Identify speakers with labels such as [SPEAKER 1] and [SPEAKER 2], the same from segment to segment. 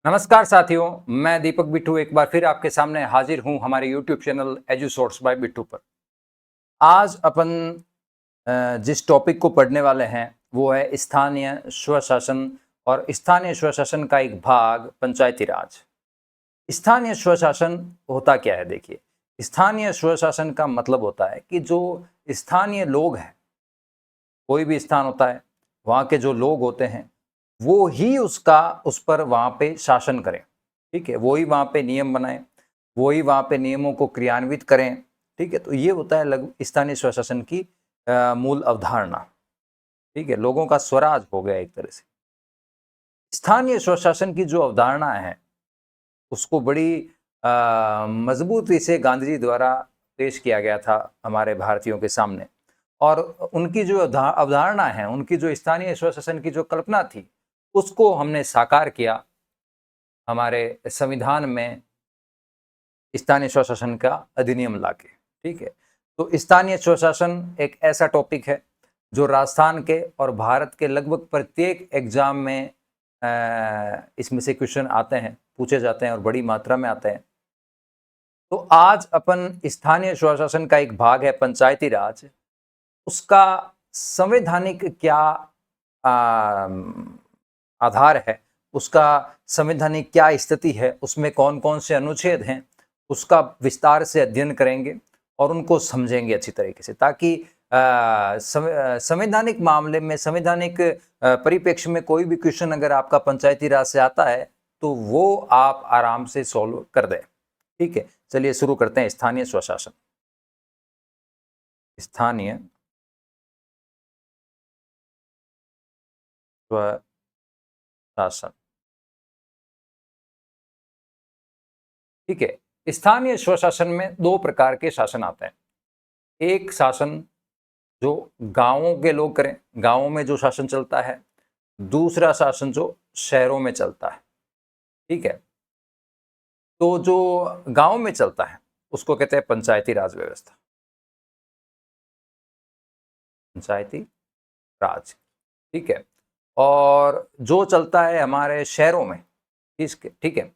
[SPEAKER 1] नमस्कार साथियों, मैं दीपक बिट्टू एक बार फिर आपके सामने हाजिर हूं हमारे YouTube channel edu source by Bittu पर। आज अपन जिस टॉपिक को पढ़ने वाले हैं वो है स्थानीय स्वशासन और स्थानीय स्वशासन का एक भाग पंचायती राज। स्थानीय स्वशासन होता क्या है? देखिए, स्थानीय स्वशासन का मतलब होता है कि जो स्थानीय लोग हैं, कोई भी स्थान होता है, वहाँ के जो लोग होते हैं वो ही उस पर वहाँ पे शासन करें। ठीक है, वो ही वहाँ पे नियम बनाएं, वो ही वहाँ पे नियमों को क्रियान्वित करें। ठीक है, तो ये होता है स्थानीय स्वशासन की मूल अवधारणा। ठीक है, लोगों का स्वराज हो गया एक तरह से। स्थानीय स्वशासन की जो अवधारणा है उसको बड़ी मजबूती से गांधी जी द्वारा पेश किया गया था हमारे भारतीयों के सामने। और उनकी जो अवधारणा है, उनकी जो स्थानीय स्वशासन की जो कल्पना थी, उसको हमने साकार किया हमारे संविधान में स्थानीय स्वशासन का अधिनियम लाके। ठीक है, तो स्थानीय स्वशासन एक ऐसा टॉपिक है जो राजस्थान के और भारत के लगभग प्रत्येक एग्जाम में इसमें से क्वेश्चन आते हैं, पूछे जाते हैं और बड़ी मात्रा में आते हैं। तो आज अपन स्थानीय स्वशासन का एक भाग है पंचायती राज, उसका संवैधानिक क्या आधार है, उसका संवैधानिक क्या स्थिति है, उसमें कौन कौन से अनुच्छेद हैं, उसका विस्तार से अध्ययन करेंगे और उनको समझेंगे अच्छी तरीके से, ताकि संवैधानिक मामले में, संवैधानिक परिप्रेक्ष्य में कोई भी क्वेश्चन अगर आपका पंचायती राज से आता है तो वो आप आराम से सॉल्व कर दें। ठीक है, चलिए शुरू करते हैं। स्थानीय स्वशासन। स्थानीय स्वशासन। ठीक है, स्थानीय स्वशासन में दो प्रकार के शासन आते हैं। एक शासन जो गांवों के लोग करें, गांवों में जो शासन चलता है। दूसरा शासन जो शहरों में चलता है। ठीक है, तो जो गांव में चलता है उसको कहते हैं पंचायती राज व्यवस्था। पंचायती राज। ठीक है, और जो चलता है हमारे शहरों में, ठीक है,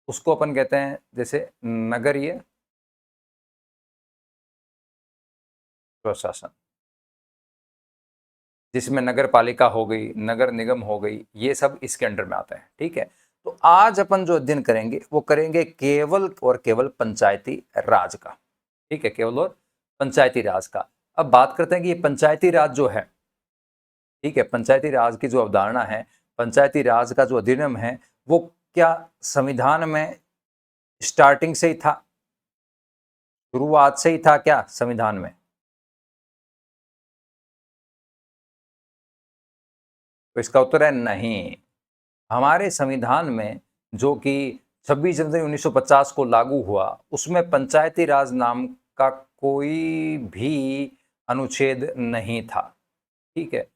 [SPEAKER 1] उसको अपन कहते हैं जैसे नगरीय प्रशासन, जिसमें नगर पालिका हो गई, नगर निगम हो गई, ये सब इसके अंडर में आते हैं। ठीक है, तो आज अपन जो अध्ययन करेंगे वो करेंगे केवल और केवल पंचायती राज का। ठीक है, केवल और पंचायती राज का। अब बात करते हैं कि ये पंचायती राज जो है, ठीक है, पंचायती राज की जो अवधारणा है, पंचायती राज का जो अधिनियम है, वो क्या संविधान में स्टार्टिंग से ही था, शुरुआत से ही था क्या संविधान में? तो इसका उत्तर है नहीं। हमारे संविधान में, जो कि 26 जनवरी 1950 को लागू हुआ, उसमें पंचायती राज नाम का कोई भी अनुच्छेद नहीं था। ठीक है,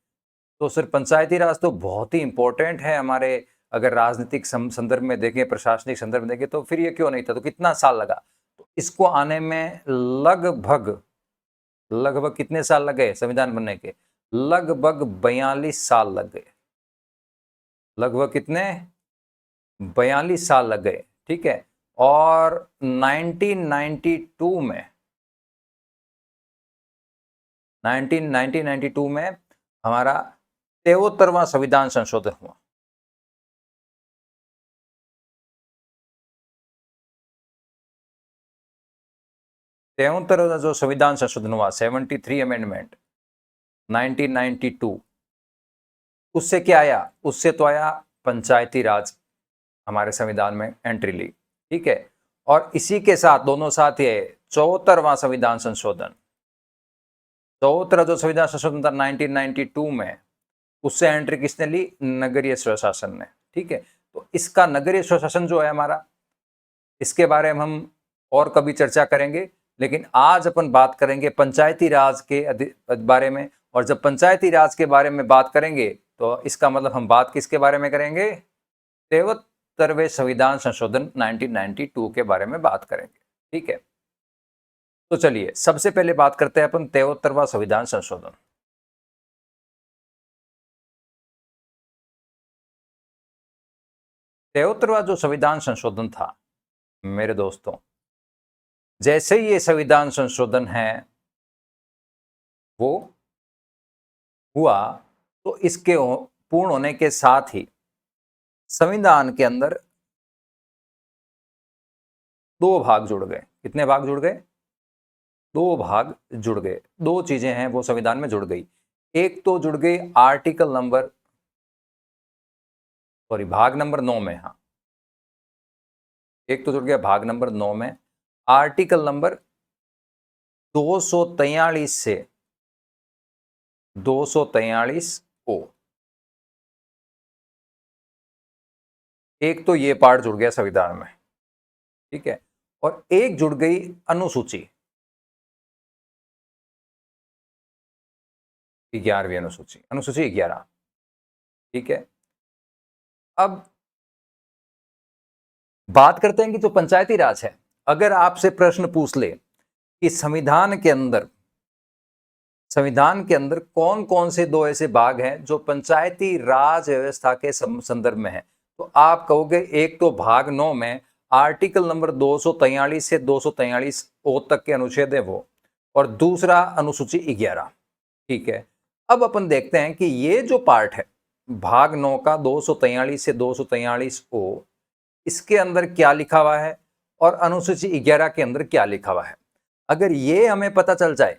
[SPEAKER 1] तो सिर्फ पंचायती राज तो बहुत ही इंपॉर्टेंट है हमारे, अगर राजनीतिक संदर्भ में देखें, प्रशासनिक संदर्भ में देखें, तो फिर ये क्यों नहीं था? तो कितना साल लगा? तो इसको आने में लगभग लगभग कितने साल लग गए संविधान बनने के? लगभग 42 साल लग गए। लगभग कितने? 42 साल लग गए। ठीक है, और 1992 में 1992 में हमारा 73वां संविधान संशोधन हुआ। तेहत्तरवां जो संविधान संशोधन हुआ, 73 अमेंडमेंट 1992, उससे क्या आया? उससे तो आया पंचायती राज, हमारे संविधान में एंट्री ली। ठीक है, और इसी के साथ दोनों साथ ये 74वां संविधान संशोधन, 74 जो संविधान संशोधन था 1992 में, उससे एंट्री किसने ली? नगरीय स्वशासन ने। ठीक है, तो इसका नगरीय स्वशासन जो है हमारा, इसके बारे में हम और कभी चर्चा करेंगे, लेकिन आज अपन बात करेंगे पंचायती राज के बारे में। और जब पंचायती राज के बारे में बात करेंगे तो इसका मतलब हम बात किसके बारे में करेंगे? 73वें संविधान संशोधन 1992 के बारे में बात करेंगे। ठीक है, तो चलिए सबसे पहले बात करते हैं अपन 73वां संविधान संशोधन। 73वां जो संविधान संशोधन था मेरे दोस्तों, जैसे ही ये संविधान संशोधन है वो हुआ, तो इसके पूर्ण होने के साथ ही संविधान के अंदर दो भाग जुड़ गए। कितने भाग जुड़ गए? दो भाग जुड़ गए। दो चीजें हैं वो संविधान में जुड़ गई। एक तो जुड़ गई आर्टिकल नंबर, सॉरी, भाग नंबर 9 में। हाँ, एक तो जुड़ गया भाग नंबर 9 में, आर्टिकल नंबर 243 से 243 ओ। एक तो ये पार्ट जुड़ गया संविधान में, ठीक है। और एक जुड़ गई अनुसूची, 11वीं अनुसूची, अनुसूची 11, ठीक है। अब बात करते हैं कि जो पंचायती राज है, अगर आपसे प्रश्न पूछ ले कि संविधान के अंदर कौन कौन से दो ऐसे भाग हैं जो पंचायती राज व्यवस्था के संदर्भ में है, तो आप कहोगे एक तो भाग 9 में आर्टिकल नंबर 243 से 243 ओ तक के अनुच्छेद है वो, और दूसरा अनुसूची 11, ठीक है। अब अपन देखते हैं कि ये जो पार्ट है भाग 9 का 243 से 243 ओ, इसके अंदर क्या लिखा हुआ है और अनुसूची 11 के अंदर क्या लिखा हुआ है। अगर ये हमें पता चल जाए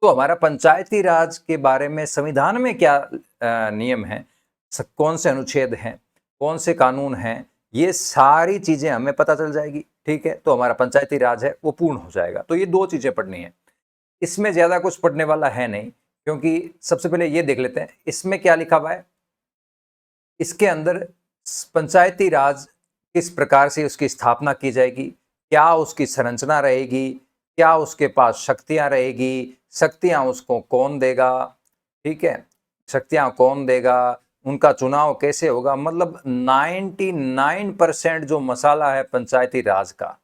[SPEAKER 1] तो हमारा पंचायती राज के बारे में संविधान में क्या नियम है, कौन से अनुच्छेद हैं, कौन से कानून हैं, ये सारी चीजें हमें पता चल जाएगी, ठीक है। तो हमारा पंचायती राज है वो पूर्ण हो जाएगा। तो ये दो चीजें पढ़नी है, इसमें ज्यादा कुछ पढ़ने वाला है नहीं, क्योंकि सबसे पहले ये देख लेते हैं इसमें क्या लिखा हुआ है। इसके अंदर पंचायती राज किस प्रकार से उसकी स्थापना की जाएगी, क्या उसकी संरचना रहेगी, क्या उसके पास शक्तियां रहेगी, शक्तियां उसको कौन देगा, ठीक है, शक्तियां कौन देगा, उनका चुनाव कैसे होगा। मतलब 99% जो मसाला है पंचायती राज का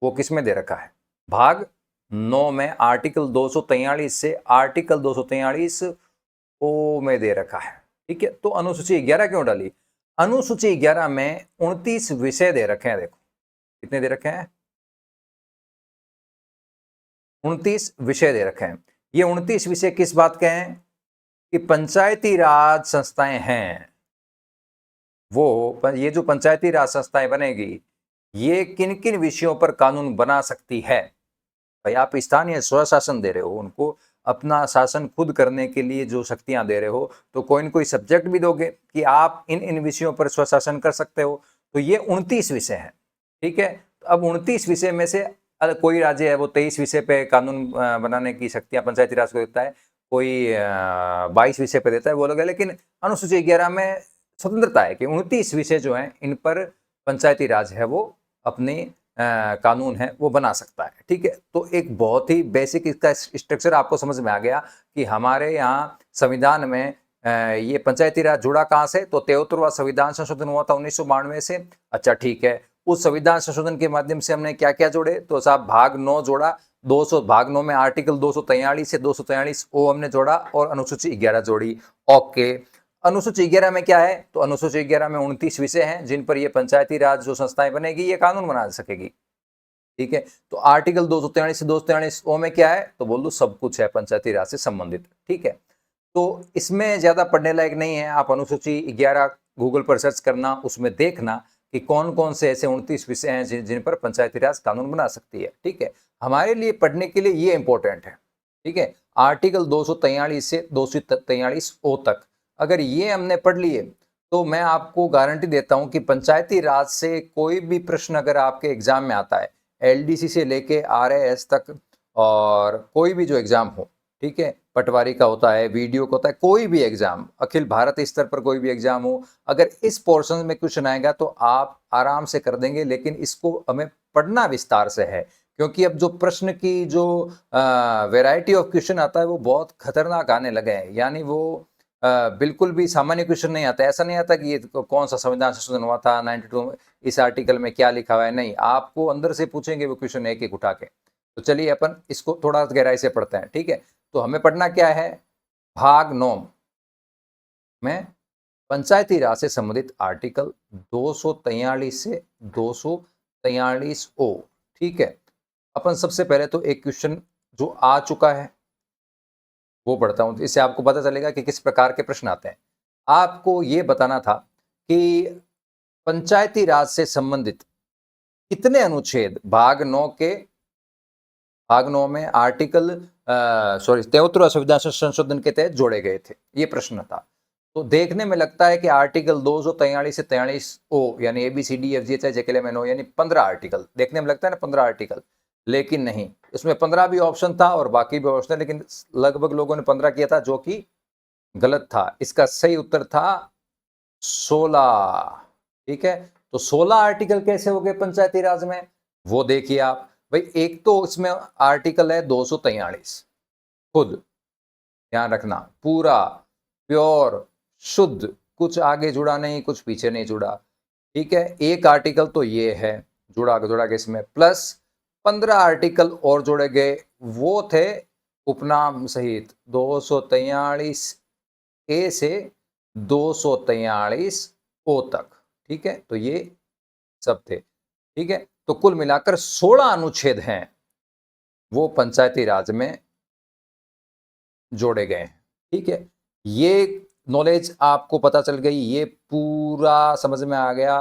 [SPEAKER 1] वो किसमें दे रखा है, भाग 9 में आर्टिकल 243 से आर्टिकल 243 ओ में दे रखा है, ठीक है। तो अनुसूची 11 क्यों डाली? अनुसूची 11 में 29 विषय दे रखे हैं। देखो कितने दे रखे हैं, 29 विषय दे रखे हैं। ये 29 विषय किस बात के हैं कि पंचायती राज संस्थाएं हैं वो, ये जो पंचायती राज संस्थाएं बनेगी ये किन किन विषयों पर कानून बना सकती है। भाई आप स्थानीय स्वशासन दे रहे हो, उनको अपना शासन खुद करने के लिए जो शक्तियां दे रहे हो, तो कोई न कोई सब्जेक्ट भी दोगे कि आप इन इन विषयों पर स्वशासन कर सकते हो। तो ये 29 विषय हैं, ठीक है। अब 29 विषय में से कोई राज्य है वो 23 विषय पे कानून बनाने की शक्तियां पंचायती राज को देता है, कोई 22 विषय पे देता है, वो लोग है। लेकिन अनुसूची 11 में स्वतंत्रता है कि 29 विषय जो हैं इन पर पंचायती राज है वो अपने कानून है वो बना सकता है, ठीक है। तो एक बहुत ही बेसिक इसका स्ट्रक्चर आपको समझ में आ गया कि हमारे यहाँ संविधान में ये पंचायती राज जुड़ा कहाँ से, तो 73वां संविधान संशोधन हुआ था 1992 से। अच्छा ठीक है, उस संविधान संशोधन के माध्यम से हमने क्या क्या जोड़े, तो साहब भाग 9 जोड़ा, 200 भाग 9 में आर्टिकल 243 से 243 ओ हमने जोड़ा और अनुसूची 11 जोड़ी। ओके, अनुसूची 11 में क्या है, तो अनुसूची 11 में 29 विषय हैं जिन पर ये पंचायती राज जो संस्थाएं बनेगी ये कानून बना सकेगी, ठीक है। तो आर्टिकल 243 से 243 ओ में क्या है, तो बोल दो सब कुछ है पंचायती राज से संबंधित, ठीक है। तो इसमें ज्यादा पढ़ने लायक नहीं है, आप अनुसूची 11 गूगल पर सर्च करना, उसमें देखना कि कौन कौन से ऐसे 29 विषय हैं जिन पर पंचायती राज कानून बना सकती है, ठीक है। हमारे लिए पढ़ने के लिए ये इंपॉर्टेंट है, ठीक है। आर्टिकल 243 से 243 ओ तक अगर ये हमने पढ़ लिए तो मैं आपको गारंटी देता हूं कि पंचायती राज से कोई भी प्रश्न अगर आपके एग्जाम में आता है, एलडीसी से लेके आरएएस तक, और कोई भी जो एग्जाम हो, ठीक है, पटवारी का होता है, वीडियो का होता है, कोई भी एग्जाम, अखिल भारत स्तर पर कोई भी एग्जाम हो, अगर इस पोर्शन में क्वेश्चन आएगा तो आप आराम से कर देंगे। लेकिन इसको हमें पढ़ना विस्तार से है, क्योंकि अब जो प्रश्न की जो वैरायटी ऑफ क्वेश्चन आता है वो बहुत खतरनाक आने लगे हैं। यानी वो बिल्कुल भी सामान्य क्वेश्चन नहीं आता, ऐसा नहीं आता कि ये कौन सा संविधान संशोधन हुआ था 92 में, इस आर्टिकल में क्या लिखा हुआ है, नहीं, आपको अंदर से पूछेंगे वो क्वेश्चन एक एक उठा के। तो चलिए अपन इसको थोड़ा गहराई से पढ़ते हैं, ठीक है। तो हमें पढ़ना क्या है, भाग 9 में पंचायती राज से संबंधित आर्टिकल 243 से 243 ओ। ठीक है, अपन सबसे पहले तो एक क्वेश्चन जो आ चुका है वो पढ़ता हूं, इससे आपको पता चलेगा कि किस प्रकार के प्रश्न आते हैं। आपको ये बताना था कि पंचायती राज से संबंधित कितने अनुच्छेद भाग 9 में आर्टिकल 73 संविधान संशोधन के तहत जोड़े गए थे, ये प्रश्न था। तो देखने में लगता है कि आर्टिकल 243 से 43 ओ यानी ABCDFGHIJKLMNO यानी 15 आर्टिकल देखने में लगता है ना, 15 आर्टिकल, लेकिन नहीं, इसमें 15 भी ऑप्शन था और बाकी भी ऑप्शन, लेकिन लगभग लोगों ने 15 किया था, जो कि गलत था। इसका सही उत्तर था 16। ठीक है, तो 16 आर्टिकल कैसे हो गए पंचायती राज में, वो देखिए आप। भाई एक तो इसमें आर्टिकल है 243, खुद ध्यान रखना, पूरा प्योर शुद्ध, कुछ आगे जुड़ा नहीं, कुछ पीछे नहीं जुड़ा। ठीक है, एक आर्टिकल तो ये है जुड़ा के इसमें, प्लस 15 आर्टिकल और जोड़े गए, वो थे उपनाम सहित 243 ए से 243 ओ तक। ठीक है, तो ये सब थे। ठीक है, तो कुल मिलाकर 16 अनुच्छेद हैं वो पंचायती राज में जोड़े गए हैं। ठीक है, ये नॉलेज आपको पता चल गई, ये पूरा समझ में आ गया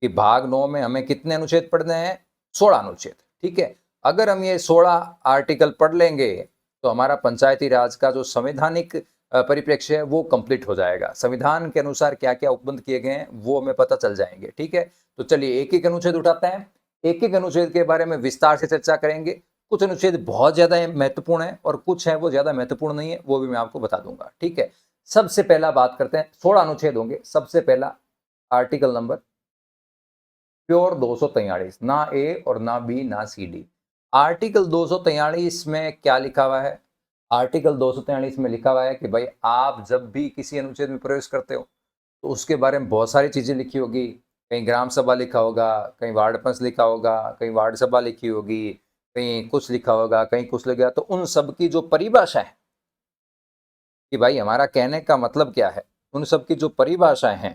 [SPEAKER 1] कि भाग 9 में हमें कितने अनुच्छेद पढ़ने हैं, 16 अनुच्छेद। ठीक है, अगर हम ये 16 आर्टिकल पढ़ लेंगे तो हमारा पंचायती राज का जो संवैधानिक परिप्रेक्ष्य है वो कंप्लीट हो जाएगा। संविधान के अनुसार क्या क्या उपबंध किए गए हैं वो हमें पता चल जाएंगे। ठीक है, तो चलिए एक एक अनुच्छेद उठाते हैं, एक एक अनुच्छेद के बारे में विस्तार से चर्चा करेंगे। कुछ अनुच्छेद बहुत ज्यादा महत्वपूर्ण है और कुछ है वो ज्यादा महत्वपूर्ण नहीं है, वो भी मैं आपको बता दूंगा। ठीक है, सबसे पहला बात करते हैं, 16 अनुच्छेद होंगे। सबसे पहला आर्टिकल नंबर प्योर 243, ना ए और ना बी ना सी डी। आर्टिकल 243 में क्या लिखा हुआ है, आर्टिकल 243 में लिखा हुआ है कि भाई आप जब भी किसी अनुच्छेद में प्रवेश करते हो तो उसके बारे में बहुत सारी चीजें लिखी होगी, कहीं ग्राम सभा लिखा होगा, कहीं वार्ड पंच लिखा होगा, कहीं वार्ड सभा लिखी होगी, कहीं कुछ लिखा होगा, कहीं कुछ लिखा, तो उन सब की जो परिभाषा है कि भाई हमारा कहने का मतलब क्या है, उन सब की जो परिभाषाएं हैं,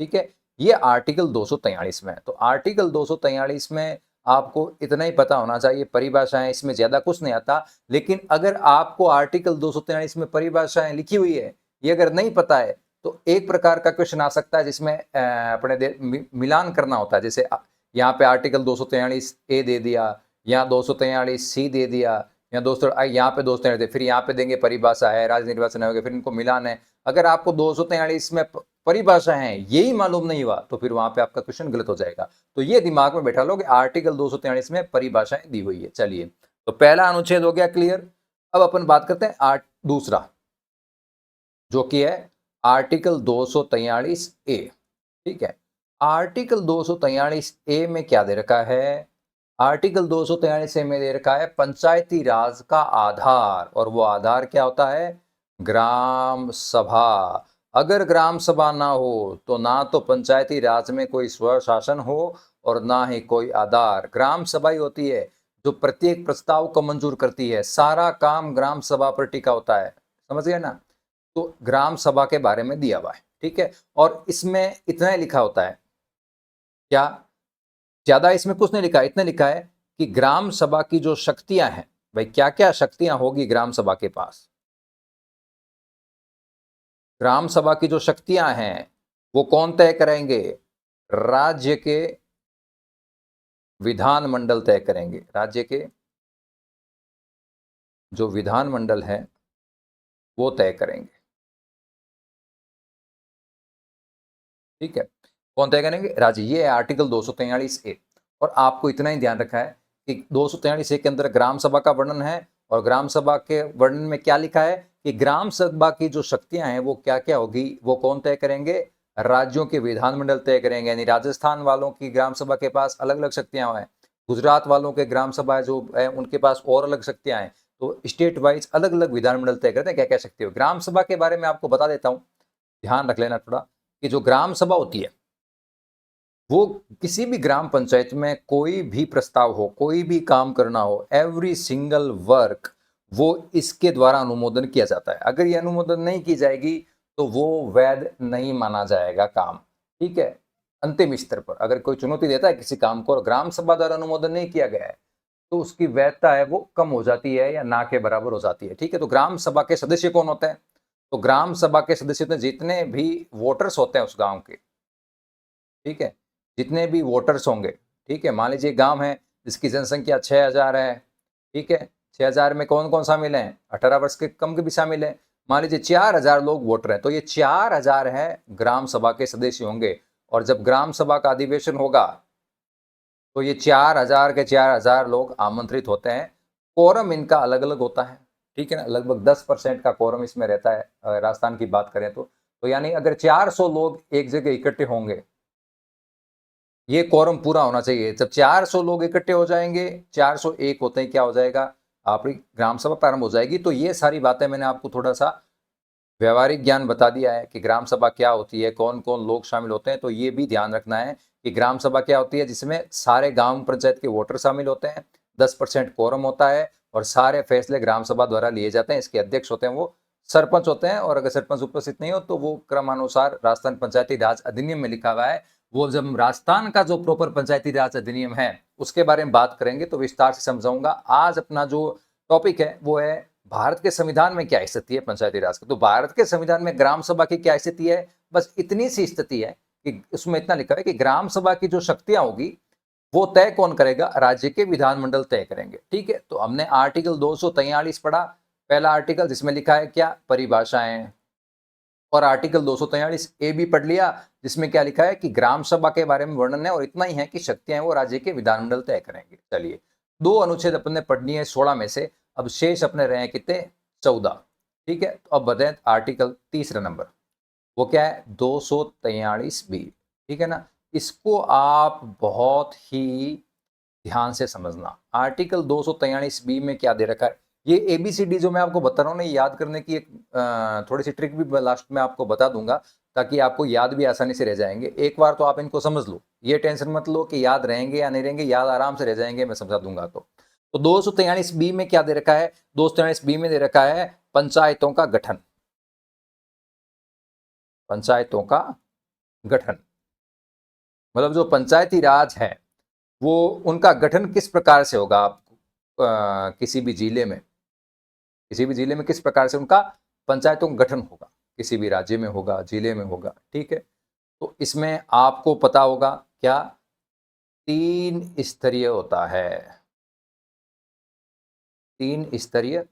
[SPEAKER 1] ठीक है, ये आर्टिकल 243 में है। तो आर्टिकल 243 में आपको इतना ही पता होना चाहिए, परिभाषाएं, इसमें ज्यादा कुछ नहीं आता। लेकिन अगर आपको आर्टिकल 243 में परिभाषाएं लिखी हुई है ये अगर नहीं पता है तो एक प्रकार का क्वेश्चन आ सकता है जिसमें अपने मिलान करना होता है। जैसे यहाँ पे आर्टिकल 243 ए दे दिया, यहाँ 243 सी दे दिया, या दोस्तों यहाँ पे 243, फिर यहाँ पे देंगे परिभाषा है, राज्य निर्वाचन आयोग, फिर इनको मिलान है। अगर आपको 243 में परिभाषा है यही मालूम नहीं हुआ तो फिर वहां पे आपका क्वेश्चन गलत हो जाएगा। तो ये दिमाग में बैठा लो कि आर्टिकल 243 में परिभाषाएं दी हुई है। चलिए, तो पहला अनुच्छेद हो गया क्लियर। अब अपन बात करते हैं दूसरा, जो कि है आर्टिकल 243 ए। ठीक है, आर्टिकल 243 ए में क्या दे रखा है, आर्टिकल 243 ए में दे रखा है पंचायती राज का आधार, और वो आधार क्या होता है, ग्राम सभा। अगर ग्राम सभा ना हो तो ना तो पंचायती राज में कोई स्वशासन हो और ना ही कोई आधार। ग्राम सभा ही होती है जो प्रत्येक प्रस्ताव को मंजूर करती है, सारा काम ग्राम सभा पर टिका होता है, समझ गए ना। तो ग्राम सभा के बारे में दिया हुआ है। ठीक है, और इसमें इतना ही लिखा होता है, क्या ज्यादा इसमें कुछ नहीं लिखा, इतना लिखा है कि ग्राम सभा की जो शक्तियां हैं, भाई क्या क्या शक्तियां होगी ग्राम सभा के पास। ग्राम सभा की जो शक्तियां हैं वो कौन तय करेंगे, राज्य के विधानमंडल तय करेंगे। राज्य के जो विधानमंडल है वो तय करेंगे। ठीक है, कौन तय करेंगे, राज्य। ये है आर्टिकल 243 ए। और आपको इतना ही ध्यान रखा है कि 243 ए के अंदर ग्राम सभा का वर्णन है, और ग्राम सभा के वर्णन में क्या लिखा है कि ग्राम सभा की जो शक्तियां हैं वो क्या क्या होगी, वो कौन तय करेंगे, राज्यों के विधानमंडल तय करेंगे। यानी राजस्थान वालों की ग्राम सभा के पास अलग अलग शक्तियां हैं, गुजरात वालों के ग्राम सभा जो है उनके पास और अलग शक्तियां हैं। तो स्टेट वाइज अलग अलग विधानमंडल तय करते हैं क्या क्या शक्ति हो। ग्राम सभा के बारे में आपको बता देता हूँ, ध्यान रख लेना थोड़ा, कि जो ग्राम सभा होती है वो किसी भी ग्राम पंचायत में कोई भी प्रस्ताव हो, कोई भी काम करना हो, एवरी सिंगल वर्क वो इसके द्वारा अनुमोदन किया जाता है। अगर ये अनुमोदन नहीं की जाएगी तो वो वैध नहीं माना जाएगा काम, ठीक है। अंतिम स्तर पर अगर कोई चुनौती देता है किसी काम को और ग्राम सभा द्वारा अनुमोदन नहीं किया गया है तो उसकी वैधता है वो कम हो जाती है या ना के बराबर हो जाती है, ठीक है। तो ग्राम सभा के सदस्य कौन होते हैं? तो ग्राम सभा के सदस्य तो जितने भी वोटर्स होते हैं उस गांव के, ठीक है, जितने भी वोटर्स होंगे, ठीक है। मान लीजिए गांव है जिसकी जनसंख्या 6000 है, ठीक है। 6000 में कौन कौन शामिल हैं? 18 वर्ष के कम के भी शामिल हैं। मान लीजिए 4000 लोग वोटर हैं, तो ये 4000 है ग्राम सभा के सदस्य होंगे। और जब ग्राम सभा का अधिवेशन होगा तो ये 4000 के 4000 लोग आमंत्रित होते हैं। कोरम इनका अलग अलग होता है, ठीक है ना। लगभग 10% का कोरम इसमें रहता है राजस्थान की बात करें तो यानी अगर 400 लोग एक जगह इकट्ठे होंगे, ये कोरम पूरा होना चाहिए। जब 400 लोग इकट्ठे हो जाएंगे, 401 होते ही क्या हो जाएगा? आपकी ग्राम सभा प्रारंभ हो जाएगी। तो ये सारी बातें मैंने आपको थोड़ा सा व्यवहारिक ज्ञान बता दिया है कि ग्राम सभा क्या होती है, कौन कौन लोग शामिल होते हैं। तो ये भी ध्यान रखना है कि ग्राम सभा क्या होती है, जिसमें सारे गांव पंचायत के वोटर शामिल होते हैं, 10% कोरम होता है और सारे फैसले ग्राम सभा द्वारा लिए जाते हैं। इसके अध्यक्ष होते हैं वो सरपंच होते हैं, और अगर सरपंच उपस्थित नहीं हो तो वो क्रमानुसार राजस्थान पंचायती राज अधिनियम में लिखा हुआ है। वो जब राजस्थान का जो प्रॉपर पंचायती राज अधिनियम है उसके बारे में बात करेंगे तो विस्तार से समझाऊंगा। आज अपना जो टॉपिक है वो है भारत के संविधान में क्या स्थिति है पंचायती राज की। तो भारत के संविधान में ग्राम सभा की क्या स्थिति है? बस इतनी सी स्थिति है कि उसमें इतना लिखा है कि ग्राम सभा की जो शक्तियां होगी वो तय कौन करेगा? राज्य के विधानमंडल तय करेंगे, ठीक है। तो हमने आर्टिकल 243 पढ़ा, पहला आर्टिकल, जिसमें लिखा है क्या? परिभाषाएं। और आर्टिकल 243 ए भी पढ़ लिया, जिसमें क्या लिखा है कि ग्राम सभा के बारे में वर्णन है और इतना ही है कि शक्तियां वो राज्य के विधानमंडल तय करेंगे। चलिए, 2 अनुच्छेद अपने पढ़नी है 16 में से, अब शेष अपने रहे कितने? 14, ठीक है। तो अब बताएं आर्टिकल तीसरा नंबर, वो क्या है? 243 बी, ठीक है ना। इसको आप बहुत ही ध्यान से समझना। आर्टिकल 243 बी में क्या दे रखा है? ये एबीसीडी जो मैं आपको बता रहा हूँ ना, याद करने की एक थोड़ी सी ट्रिक भी लास्ट में आपको बता दूंगा, ताकि आपको याद भी आसानी से रह जाएंगे। एक बार तो आप इनको समझ लो, ये टेंशन मत लो कि याद रहेंगे या नहीं रहेंगे, याद आराम से रह जाएंगे, मैं समझा दूंगा। तो 243 बी में क्या दे रखा है? 243 बी में दे रखा है पंचायतों का गठन। पंचायतों का गठन मतलब जो पंचायती राज है वो उनका गठन किस प्रकार से होगा? आप किसी भी जिले में किस प्रकार से उनका पंचायतों का गठन होगा? किसी भी राज्य में होगा, जिले में होगा, ठीक है। तो इसमें आपको पता होगा क्या? 3 स्तरीय होता है। 3 स्तरीय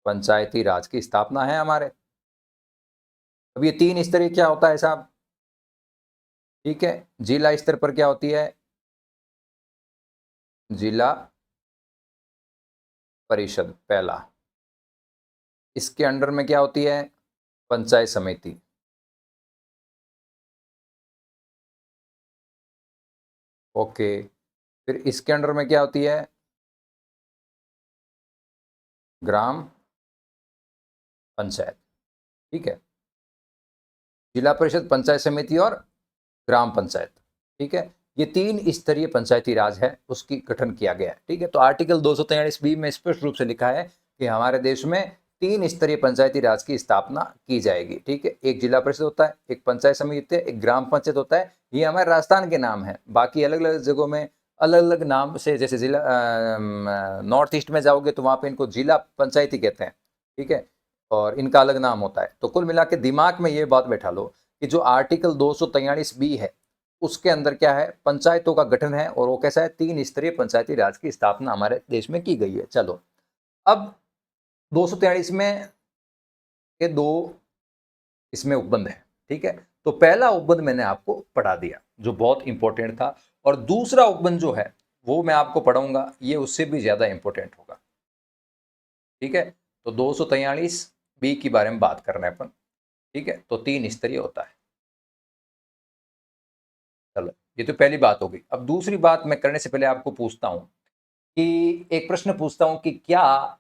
[SPEAKER 1] पंचायती राज की स्थापना है हमारे। अब ये 3 स्तरीय क्या होता है साहब? ठीक है, जिला स्तर पर क्या होती है? जिला परिषद पहला। इसके अंडर में क्या होती है? पंचायत समिति। ओके, फिर इसके अंडर में क्या होती है? ग्राम पंचायत, ठीक है। जिला परिषद, पंचायत समिति और ग्राम पंचायत, ठीक है। ये 3 स्तरीय पंचायती राज है, उसकी गठन किया गया है, ठीक है। तो आर्टिकल 243 बी में स्पष्ट रूप से लिखा है कि हमारे देश में 3 स्तरीय पंचायती राज की स्थापना की जाएगी, ठीक है। एक जिला परिषद होता है, एक पंचायत समिति है, एक ग्राम पंचायत होता है। ये हमारे राजस्थान के नाम है, बाकी अलग अलग जगहों में अलग अलग नाम से, जैसे जिला नॉर्थ ईस्ट में जाओगे तो वहां पे इनको जिला पंचायत ही कहते हैं, ठीक है, और इनका अलग नाम होता है। तो कुल मिला के दिमाग में ये बात बैठा लो कि जो आर्टिकल 243 बी है उसके अंदर क्या है? पंचायतों का गठन है, और वो कैसा है? 3 स्तरीय पंचायती राज की स्थापना हमारे देश में की गई है। चलो, अब 243 में के 2 इसमें उपबंध है, ठीक है। तो पहला उपबंध मैंने आपको पढ़ा दिया जो बहुत इंपॉर्टेंट था, और दूसरा उपबंध जो है वो मैं आपको पढ़ाऊंगा, ये उससे भी ज्यादा इंपॉर्टेंट होगा, ठीक है। तो 243 बी के बारे में बात कर रहे हैं अपन, ठीक है। तो 3 स्तरीय होता है। चलो, ये तो पहली बात हो गई। अब दूसरी बात मैं करने से पहले आपको पूछता हूं कि एक प्रश्न पूछता हूं कि क्या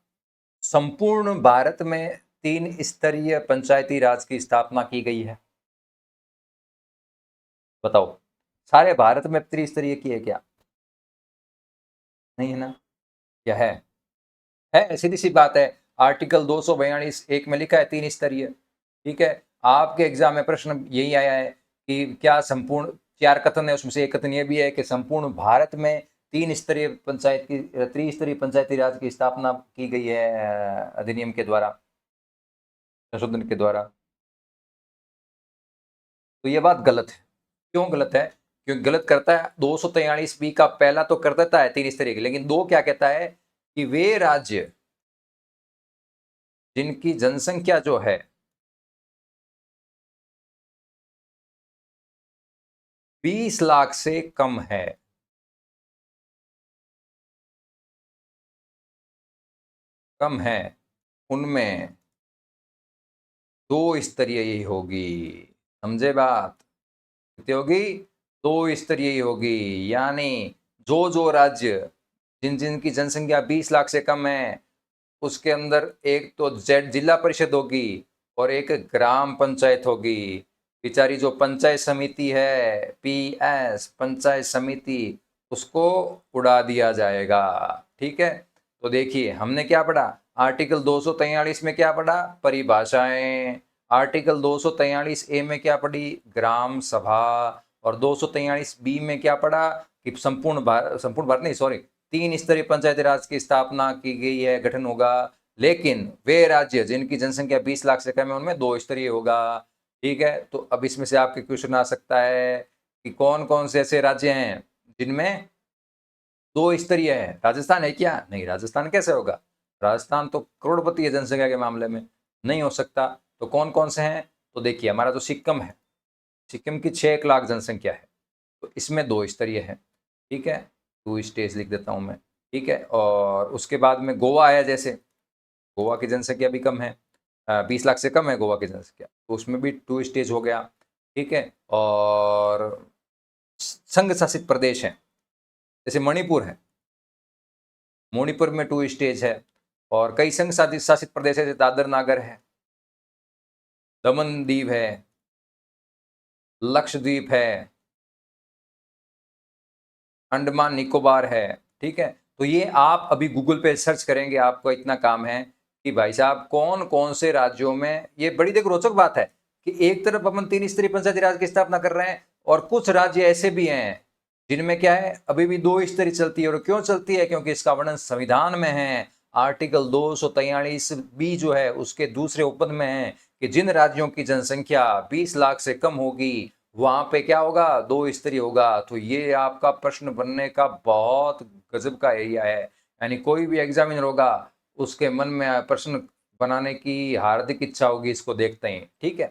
[SPEAKER 1] संपूर्ण भारत में 3 स्तरीय पंचायती राज की स्थापना की गई है? बताओ, सारे भारत में त्रिस्तरीय की है क्या? नहीं है ना? क्या है? सीधी सी बात है। आर्टिकल 242 एक में लिखा है 3 स्तरीय, ठीक है, आपके एग्जाम में प्रश्न यही आया है कि क्या संपूर्ण, 4 कथन है, उसमें से एक कथन ये भी है कि संपूर्ण भारत में त्रिस्तरीय पंचायती राज की स्थापना की गई है अधिनियम के द्वारा, संशोधन के द्वारा। तो ये बात गलत है। क्यों गलत है? क्योंकि गलत करता है 243 बी का पहला तो कर देता है 3 स्तरीय, लेकिन 2 क्या कहता है कि वे राज्य जिनकी जनसंख्या जो है 20 लाख से कम है, उनमें 2 स्तरीय ही होगी। समझे बात? कितनी होगी? 2 स्तरीय ही होगी। यानी जो राज्य जिन जिनकी जनसंख्या 20 लाख से कम है, उसके अंदर एक तो जिला परिषद होगी और एक ग्राम पंचायत होगी। बेचारी जो पंचायत समिति है, पीएस पंचायत समिति, उसको उड़ा दिया जाएगा। ठीक है, तो देखिए हमने क्या पढ़ा, आर्टिकल 243 में क्या पढ़ा, परिभाषाएं। आर्टिकल 243 ए में क्या पढ़ी, ग्राम सभा। और 243 बी में क्या पढ़ा कि संपूर्ण भारत नहीं, सॉरी, 3 स्तरीय पंचायती राज की स्थापना की गई है, गठन होगा। लेकिन वे राज्य जिनकी जनसंख्या 20 लाख से कम है, उनमें 2 स्तरीय होगा। ठीक है, तो अब इसमें से आपके क्वेश्चन आ सकता है कि कौन कौन से ऐसे राज्य हैं जिनमें 2 स्तरीय है। राजस्थान है क्या? नहीं, राजस्थान कैसे होगा? राजस्थान तो करोड़पति है जनसंख्या के मामले में, नहीं हो सकता। तो कौन कौन से हैं? तो देखिए हमारा जो सिक्किम है, सिक्किम की 6 लाख जनसंख्या है, तो इसमें 2 स्तरीय है। ठीक है, 2 स्टेज लिख देता हूं मैं। ठीक है, और उसके बाद में गोवा है, जैसे गोवा की जनसंख्या भी कम है, 20 लाख से कम है गोवा की जनसंख्या, तो उसमें भी 2 स्टेज हो गया। ठीक है, और संघ शासित प्रदेश है, जैसे मणिपुर है, मणिपुर में 2 स्टेज है। और कई संघ शासित प्रदेश है, जैसे दादर नागर है, दमन दीव है, लक्षद्वीप है, अंडमान निकोबार है। ठीक है, तो ये आप अभी गूगल पे सर्च करेंगे, आपको इतना काम है कि भाई साहब कौन कौन से राज्यों में, ये बड़ी देखो रोचक बात है कि एक तरफ अपन 3 स्तरीय पंचायती राज की स्थापना कर रहे हैं और कुछ राज्य ऐसे भी हैं जिनमें क्या है, अभी भी 2 स्तरीय चलती है। और क्यों चलती है? क्योंकि इसका वर्णन संविधान में है। आर्टिकल 243 बी जो है उसके दूसरे उपपद में है कि जिन राज्यों की जनसंख्या 20 लाख से कम होगी, वहां पे क्या होगा, 2 स्तरीय होगा। तो ये आपका प्रश्न बनने का बहुत गजब का एरिया है। यानी कोई भी एग्जामिनर होगा, उसके मन में प्रश्न बनाने की हार्दिक इच्छा होगी इसको देखते ही। ठीक है,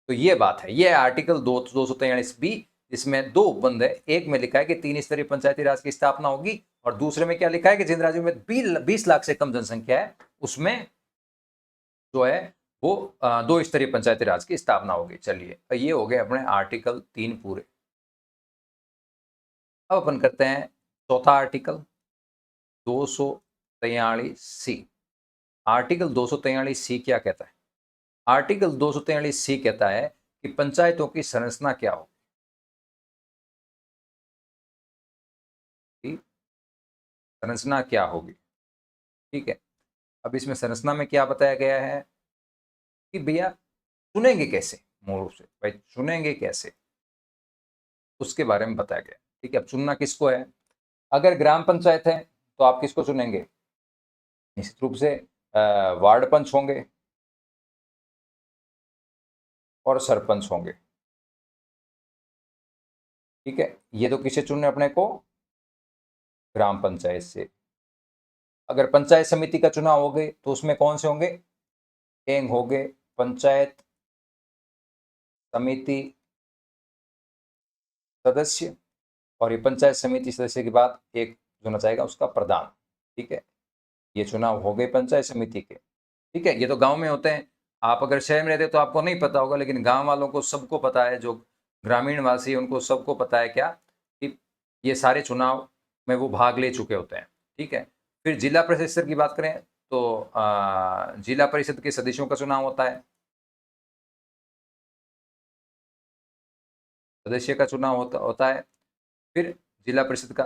[SPEAKER 1] तो ये बात है, ये आर्टिकल 243 बी, इसमें 2 उपबंध है। एक में लिखा है कि 3 स्तरीय पंचायती राज की स्थापना होगी, और दूसरे में क्या लिखा है कि जिन राज्यों में 20 लाख से कम जनसंख्या है, उसमें जो है वो 2 स्तरीय पंचायती राज की स्थापना होगी। चलिए, ये हो गए अपने आर्टिकल 3 पूरे। अब अपन करते हैं चौथा आर्टिकल 243 सी। आर्टिकल 243 सी क्या कहता है? आर्टिकल 243 सी कहता है कि पंचायतों की संरचना क्या हो, संरचना क्या होगी। ठीक है, अब इसमें संरचना में क्या बताया गया है कि भैया चुनेंगे कैसे, मूल रूप से भाई चुनेंगे कैसे, उसके बारे में बताया गया। ठीक है, अब चुनना किसको है? अगर ग्राम पंचायत है तो आप किसको चुनेंगे? निश्चित रूप से वार्ड पंच होंगे और सरपंच होंगे। ठीक है, ये तो किसे चुनने अपने को? ग्राम पंचायत से। अगर पंचायत समिति का चुनाव हो गए तो उसमें कौन से होंगे? एंग हो गए पंचायत समिति सदस्य, और ये पंचायत समिति सदस्य के बाद एक चुना जाएगा उसका प्रधान। ठीक है, ये चुनाव हो गए पंचायत समिति के। ठीक है, ये तो गांव में होते हैं। आप अगर शहर में रहते तो आपको नहीं पता होगा, लेकिन गांव वालों को सबको पता है, जो ग्रामीण वासी उनको सबको पता है क्या, कि ये सारे चुनाव में वो भाग ले चुके होते हैं। ठीक है, फिर जिला परिषद स्तर की बात करें तो जिला परिषद के सदस्यों का चुनाव होता है, सदस्य का चुनाव होता है। फिर जिला परिषद का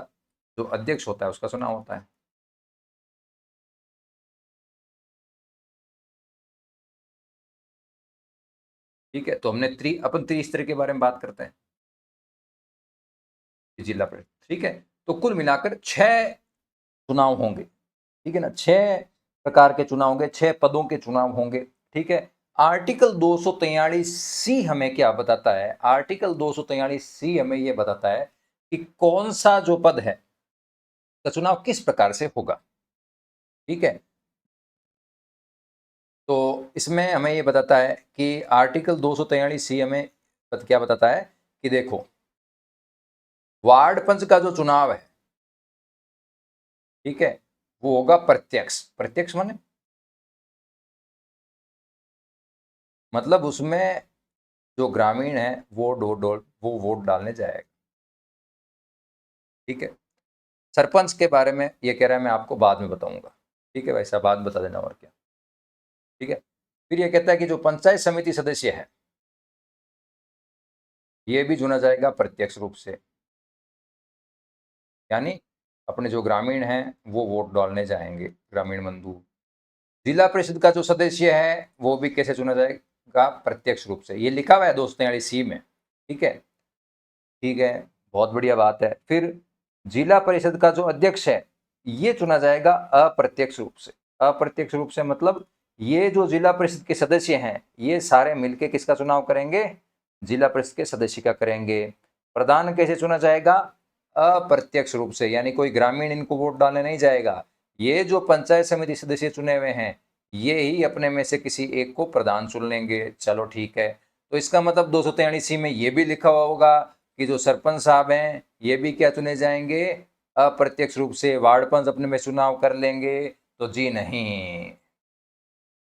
[SPEAKER 1] जो अध्यक्ष होता है उसका चुनाव होता है। ठीक है, तो हमने अपन त्रिस्तरीय के बारे में बात करते हैं, जिला परिषद। ठीक है, तो कुल मिलाकर 6 चुनाव होंगे। ठीक है ना, 6 प्रकार के चुनाव होंगे, 6 पदों के चुनाव होंगे। ठीक है, आर्टिकल 243 सी हमें क्या बताता है? आर्टिकल 243 सी हमें यह बताता है कि कौन सा जो पद है का चुनाव किस प्रकार से होगा। ठीक है, तो इसमें हमें ये बताता है कि आर्टिकल 243 सी हमें क्या बताता है कि देखो, वार्ड पंच का जो चुनाव है, ठीक है, वो होगा प्रत्यक्ष। प्रत्यक्ष माने मतलब उसमें जो ग्रामीण है वो वो वोट डालने जाएगा। ठीक है, सरपंच के बारे में ये कह रहा है मैं आपको बाद में बताऊंगा। ठीक है, वैसा बाद में बता देना और क्या। ठीक है, फिर ये कहता है कि जो पंचायत समिति सदस्य है ये भी चुना जाएगा प्रत्यक्ष रूप से, यानी अपने जो ग्रामीण हैं वो वोट डालने जाएंगे, ग्रामीण बंधु। जिला परिषद का जो सदस्य है वो भी कैसे चुना जाएगा? प्रत्यक्ष रूप से। ये लिखा हुआ है 243 में। ठीक है, ठीक है, बहुत बढ़िया बात है। फिर जिला परिषद का जो अध्यक्ष है ये चुना जाएगा अप्रत्यक्ष रूप से। अप्रत्यक्ष रूप से मतलब ये जो जिला परिषद के सदस्य हैं ये सारे मिलके किसका चुनाव करेंगे? जिला परिषद के सदस्य का करेंगे। प्रधान कैसे चुना जाएगा? अप्रत्यक्ष रूप से, यानी कोई ग्रामीण इनको वोट डालने नहीं जाएगा। ये जो पंचायत समिति सदस्य चुने हुए हैं ये ही अपने में से किसी एक को प्रधान चुन लेंगे। चलो ठीक है, तो इसका मतलब 243 में ये भी लिखा हुआ होगा कि जो सरपंच साहब हैं ये भी क्या चुने जाएंगे? अप्रत्यक्ष रूप से। वार्ड पंच अपने में चुनाव कर लेंगे? तो जी नहीं,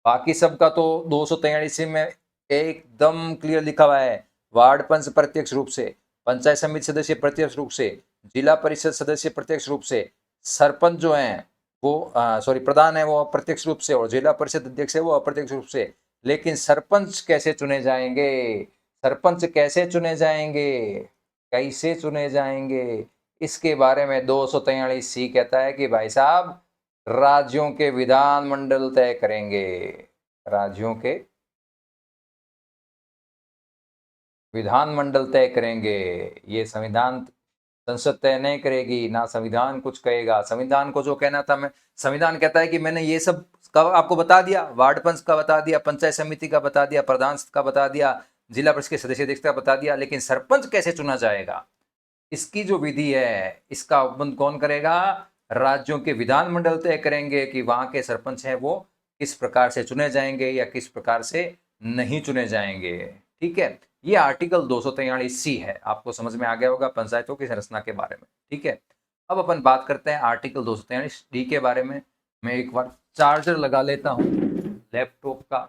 [SPEAKER 1] बाकी सबका तो 243 में एकदम क्लियर लिखा हुआ है। वार्ड पंच प्रत्यक्ष रूप से, पंचायत समिति सदस्य प्रत्यक्ष रूप से, जिला परिषद सदस्य प्रत्यक्ष रूप से, सरपंच जो हैं वो सॉरी प्रधान है वो अप्रत्यक्ष रूप से, और जिला परिषद अध्यक्ष है वो अप्रत्यक्ष रूप से। लेकिन सरपंच कैसे चुने जाएंगे? सरपंच कैसे चुने जाएंगे? कैसे चुने जाएंगे? इसके बारे में 243 सी कहता है कि भाई साहब राज्यों के विधानमंडल तय करेंगे। राज्यों के विधानमंडल तय करेंगे। ये संविधान संसद तय नहीं करेगी, ना संविधान कुछ कहेगा। संविधान को जो कहना था, मैं संविधान कहता है कि मैंने ये सब कब आपको बता दिया, वार्ड पंच का बता दिया, पंचायत समिति का बता दिया, प्रधान का बता दिया, जिला परिषद के सदस्य अध्यक्ष का बता दिया, लेकिन सरपंच कैसे चुना जाएगा इसकी जो विधि है इसका उपबंध कौन करेगा? राज्यों के विधानमंडल तय करेंगे कि वहां के सरपंच हैं वो किस प्रकार से चुने जाएंगे या किस प्रकार से नहीं चुने जाएंगे। ठीक है, ये आर्टिकल 243 सी है। आपको समझ में आ गया होगा पंचायतों की संरचना के बारे में। ठीक है, अब अपन बात करते हैं आर्टिकल 243 डी के बारे में। मैं एक बार चार्जर लगा लेता हूं लैपटॉप का।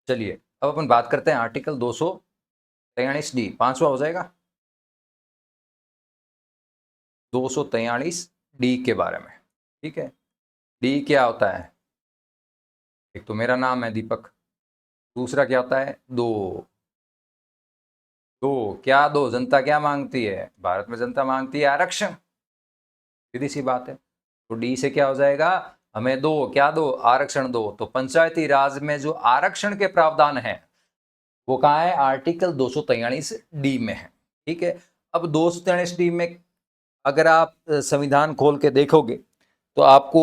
[SPEAKER 1] चलिए अब अपन बात करते हैं आर्टिकल 243 डी, पांचवा हो जाएगा, 243 डी के बारे में। ठीक है, डी क्या होता है? एक तो मेरा नाम है दीपक, दूसरा क्या होता है? दो। दो क्या? दो जनता क्या मांगती है? भारत में जनता मांगती है आरक्षण, सीधी सी बात है। तो डी से क्या हो जाएगा? हमें दो, क्या दो? आरक्षण दो। तो पंचायती राज में जो आरक्षण के प्रावधान है वो कहाँ है? आर्टिकल 243 डी में है। ठीक है, अब 243 डी में अगर आप संविधान खोल के देखोगे तो आपको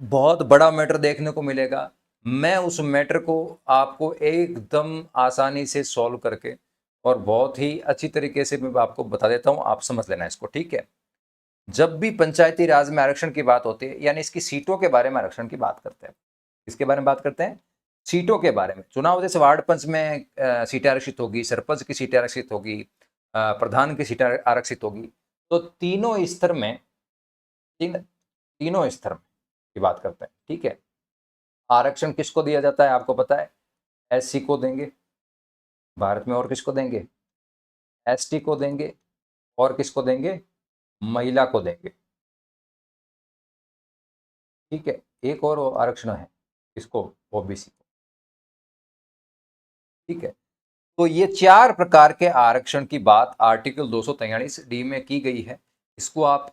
[SPEAKER 1] बहुत बड़ा मैटर देखने को मिलेगा। मैं उस मैटर को आपको एकदम आसानी से सॉल्व करके और बहुत ही अच्छी तरीके से मैं आपको बता देता हूं, आप समझ लेना इसको। ठीक है, जब भी पंचायती राज में आरक्षण की बात होती है, यानी इसकी सीटों के बारे में आरक्षण की बात करते हैं। इसके बारे में बात करते हैं, सीटों के बारे में। चुनाव जैसे वार्ड पंच में सीटें आरक्षित होगी, सरपंच की सीटें आरक्षित होगी, प्रधान की सीटें आरक्षित होगी। तो तीनों स्तर में तीनों स्तर में की बात करते हैं। ठीक है, आरक्षण किसको दिया जाता है आपको पता है? एससी को देंगे भारत में, और किसको देंगे? एसटी को देंगे, और किसको देंगे? महिला को देंगे। ठीक है, एक और आरक्षण है इसको, ओबीसी को। ठीक है, तो ये 4 प्रकार के आरक्षण की बात आर्टिकल 243 डी में की गई है। इसको आप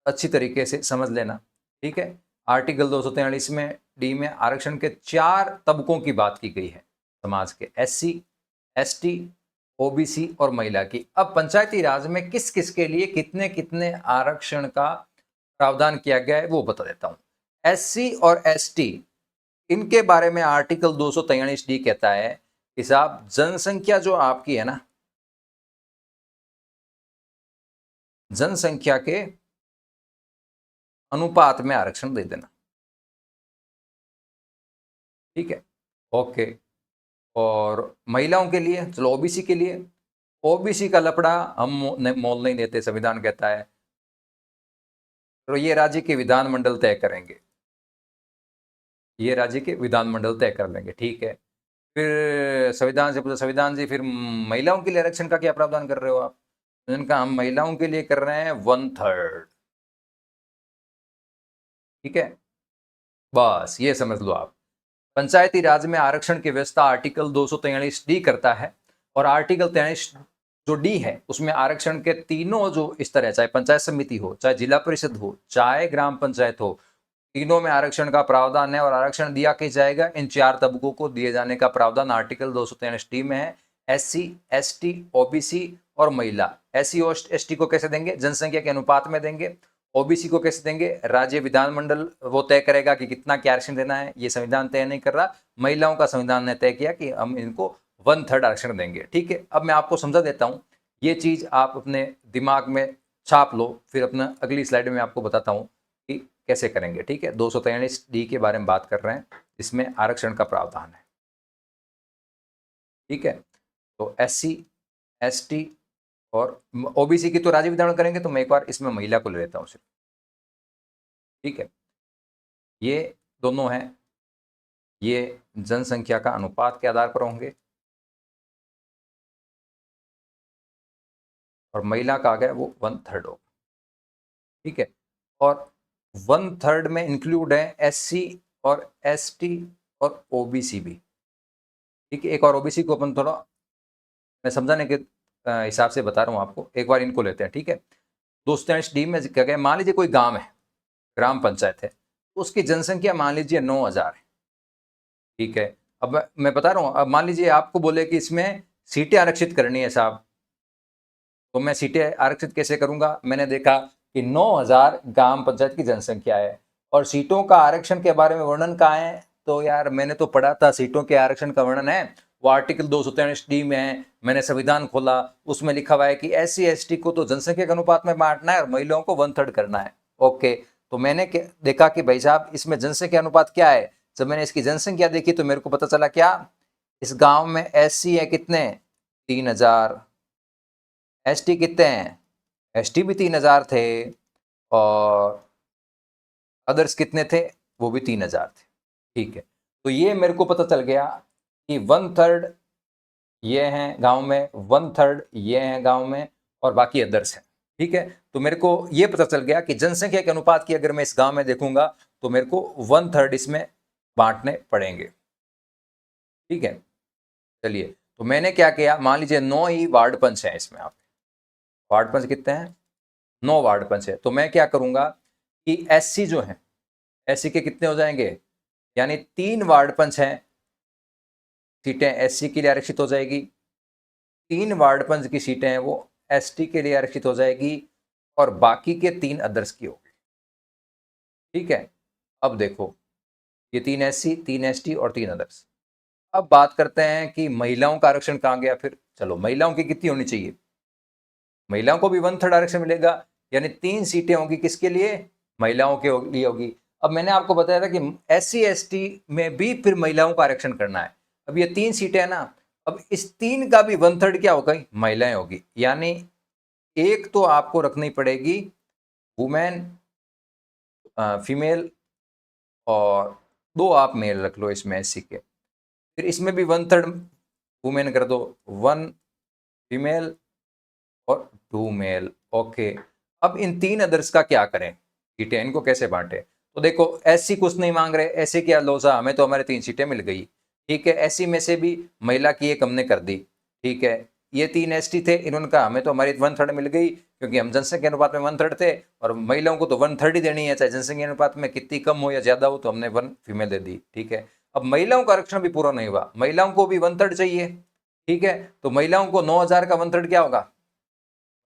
[SPEAKER 1] अच्छी तरीके से समझ लेना। ठीक है, आर्टिकल 243 में डी में आरक्षण के 4 तबकों की बात की गई है समाज के, एससी, एसटी, ओबीसी और महिला की। अब पंचायती राज में किस किस के लिए कितने कितने आरक्षण का प्रावधान किया गया है वो बता देता हूं। एससी और एसटी, इनके बारे में आर्टिकल 243 डी कहता है कि साहब जनसंख्या जो आपकी है ना, जनसंख्या के अनुपात में आरक्षण दे देना। ठीक है, ओके। और महिलाओं के लिए, चलो ओबीसी के लिए, ओबीसी का लफड़ा हम मोल नहीं देते, संविधान कहता है तो ये राज्य के विधानमंडल तय करेंगे, ये राज्य के विधानमंडल तय कर लेंगे। ठीक है, फिर संविधान से पूछा, संविधान जी फिर महिलाओं के लिए आरक्षण का क्या प्रावधान कर रहे हो आप? उनका हम महिलाओं के लिए कर रहे हैं 1/3। ठीक है, बस ये समझ लो आप। पंचायती राज में आरक्षण की व्यवस्था आर्टिकल 243 डी करता है, और आर्टिकल 43 जो डी है उसमें आरक्षण के तीनों जो स्तर है, चाहे पंचायत समिति हो, चाहे जिला परिषद हो, चाहे ग्राम पंचायत हो, तीनों में आरक्षण का प्रावधान है। और आरक्षण दिया कैसे जाएगा? इन 4 तबकों को दिए जाने का प्रावधान आर्टिकल 243 डी में है। एससी, एसटी, ओबीसी और महिला। एससी और एसटी को कैसे देंगे? जनसंख्या के अनुपात में देंगे। ओबीसी को कैसे देंगे? राज्य विधानमंडल वो तय करेगा कि कितना क्या आरक्षण देना है, ये संविधान तय नहीं कर रहा। महिलाओं का संविधान ने तय किया कि हम इनको 1/3 आरक्षण देंगे। ठीक है, अब मैं आपको समझा देता हूं, ये चीज आप अपने दिमाग में छाप लो, फिर अपना अगली स्लाइड में आपको बताता हूं कि कैसे करेंगे। ठीक है, 243 डी के बारे में बात कर रहे हैं, इसमें आरक्षण का प्रावधान है। ठीक है, तो एससी, एसटी और ओबीसी की तो राज्य विधान करेंगे, तो मैं एक बार इसमें महिला को ले लेता हूं सिर्फ। ठीक है, ये दोनों हैं, ये जनसंख्या का अनुपात के आधार पर होंगे, और महिला का आ गया वो 1/3 होगा। ठीक है, और 1/3 में इंक्लूड है एससी और एसटी और ओबीसी भी। ठीक है, एक और ओबीसी को अपन थोड़ा मैं समझाने के हिसाब से बता रहा हूँ आपको, एक बार इनको लेते हैं। ठीक है, 243 डी में क्या गया, मान लीजिए कोई गांव है, ग्राम पंचायत है, उसकी जनसंख्या मान लीजिए 9,000 है। ठीक है, अब मैं बता रहा हूँ, अब मान लीजिए आपको बोले कि इसमें सीटें आरक्षित करनी है साहब, तो मैं सीटें आरक्षित कैसे करूंगा? मैंने देखा कि 9,000 ग्राम पंचायत की जनसंख्या है, और सीटों का आरक्षण के बारे में वर्णन कहाँ है? तो यार मैंने तो पढ़ा था, सीटों के आरक्षण का वर्णन है वो आर्टिकल 243 डी में है। मैंने संविधान खोला, उसमें लिखा हुआ है कि एससी एसटी को तो जनसंख्या के अनुपात में बांटना है और महिलाओं को 1/3 करना है। ओके, तो मैंने देखा कि भाई साहब इसमें जनसंख्या अनुपात क्या है। जब मैंने इसकी जनसंख्या देखी तो मेरे को पता चला क्या, इस गांव में एससी है कितने, 3,000। एसटी कितने हैं? एसटी भी 3,000 थे, और अदर्स कितने थे? वो भी 3,000 थे। ठीक है, तो ये मेरे को पता चल गया कि 1/3 ये हैं गांव में, 1/3 ये हैं गांव में, और बाकी अदर्स हैं। ठीक है, तो मेरे को ये पता चल गया कि जनसंख्या के अनुपात की अगर मैं इस गांव में देखूंगा तो मेरे को 1/3 इसमें बांटने पड़ेंगे। ठीक है, चलिए, तो मैंने क्या किया, मान लीजिए 9 ही वार्ड पंच है इसमें। आप वार्ड पंच कितने हैं? 9 वार्ड पंच है। तो मैं क्या करूंगा कि एससी जो है, एससी के कितने हो जाएंगे, यानी 3 वार्ड पंच हैं, सीटें एससी के लिए आरक्षित हो जाएगी। 3 वार्ड पंच की सीटें हैं वो एसटी के लिए आरक्षित हो जाएगी, और बाकी के 3 अदर्स की होगी। ठीक है, अब देखो, ये 3 एससी, 3 एसटी और 3 अदर्स। अब बात करते हैं कि महिलाओं का आरक्षण कहाँ गया फिर। चलो, महिलाओं की कितनी होनी चाहिए? महिलाओं को भी 1/3 आरक्षण मिलेगा, यानी 3 सीटें होंगी किसके लिए? महिलाओं के लिए होगी। अब मैंने आपको बताया था कि एससी एसटी में भी फिर महिलाओं का आरक्षण करना है। अब ये 3 सीटें हैं ना, अब इस 3 का भी 1/3 क्या होगा? महिलाएं होगी। यानी एक तो आपको रखनी पड़ेगी वुमेन, फीमेल, और 2 आप मेल रख लो इसमें एससी के। फिर इसमें भी 1/3 वुमेन कर दो, 1 फीमेल और 2 मेल। ओके, अब इन 3 अदर्स का क्या करें, सीटें इनको कैसे बांटे? तो देखो एससी कुछ नहीं मांग रहे, ऐसे क्या लोसा, हमें तो हमारे 3 सीटें मिल गई। ठीक है, एससी में से भी महिला की एक हमने कर दी। ठीक है, ये 3 एसटी थे, इन्होंने कहा हमें तो हमारी 1/3 मिल गई, क्योंकि हम जनसंख्या अनुपात में 1/3 थे, और महिलाओं को तो 1/3 ही देनी है, चाहे जनसंख्या अनुपात में कितनी कम हो या ज्यादा हो, तो हमने 1 फीमेल दे दी। ठीक है, अब महिलाओं का आरक्षण भी पूरा नहीं हुआ, महिलाओं को भी 1/3 चाहिए। ठीक है, तो महिलाओं को 9,000 का 1/3 क्या होगा,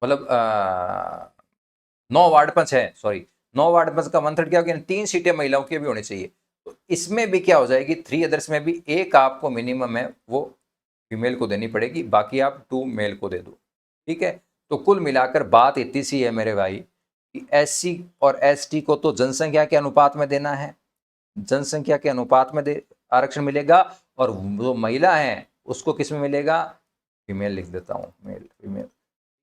[SPEAKER 1] मतलब 9 वार्ड पंच है, सॉरी 9 वार्ड पंच का 1/3 क्या होगा, 3 सीटें महिलाओं की भी होनी चाहिए। तो इसमें भी क्या हो जाएगी, 3 अदर्स में भी एक आपको मिनिमम है वो फीमेल को देनी पड़ेगी, बाकी आप 2 मेल को दे दो। ठीक है, तो कुल मिलाकर बात इतनी सी है मेरे भाई कि एससी और एसटी को तो जनसंख्या के अनुपात में देना है, जनसंख्या के अनुपात में दे आरक्षण मिलेगा, और जो महिला है उसको किस में मिलेगा, फीमेल लिख देता हूं, मेल फीमेल।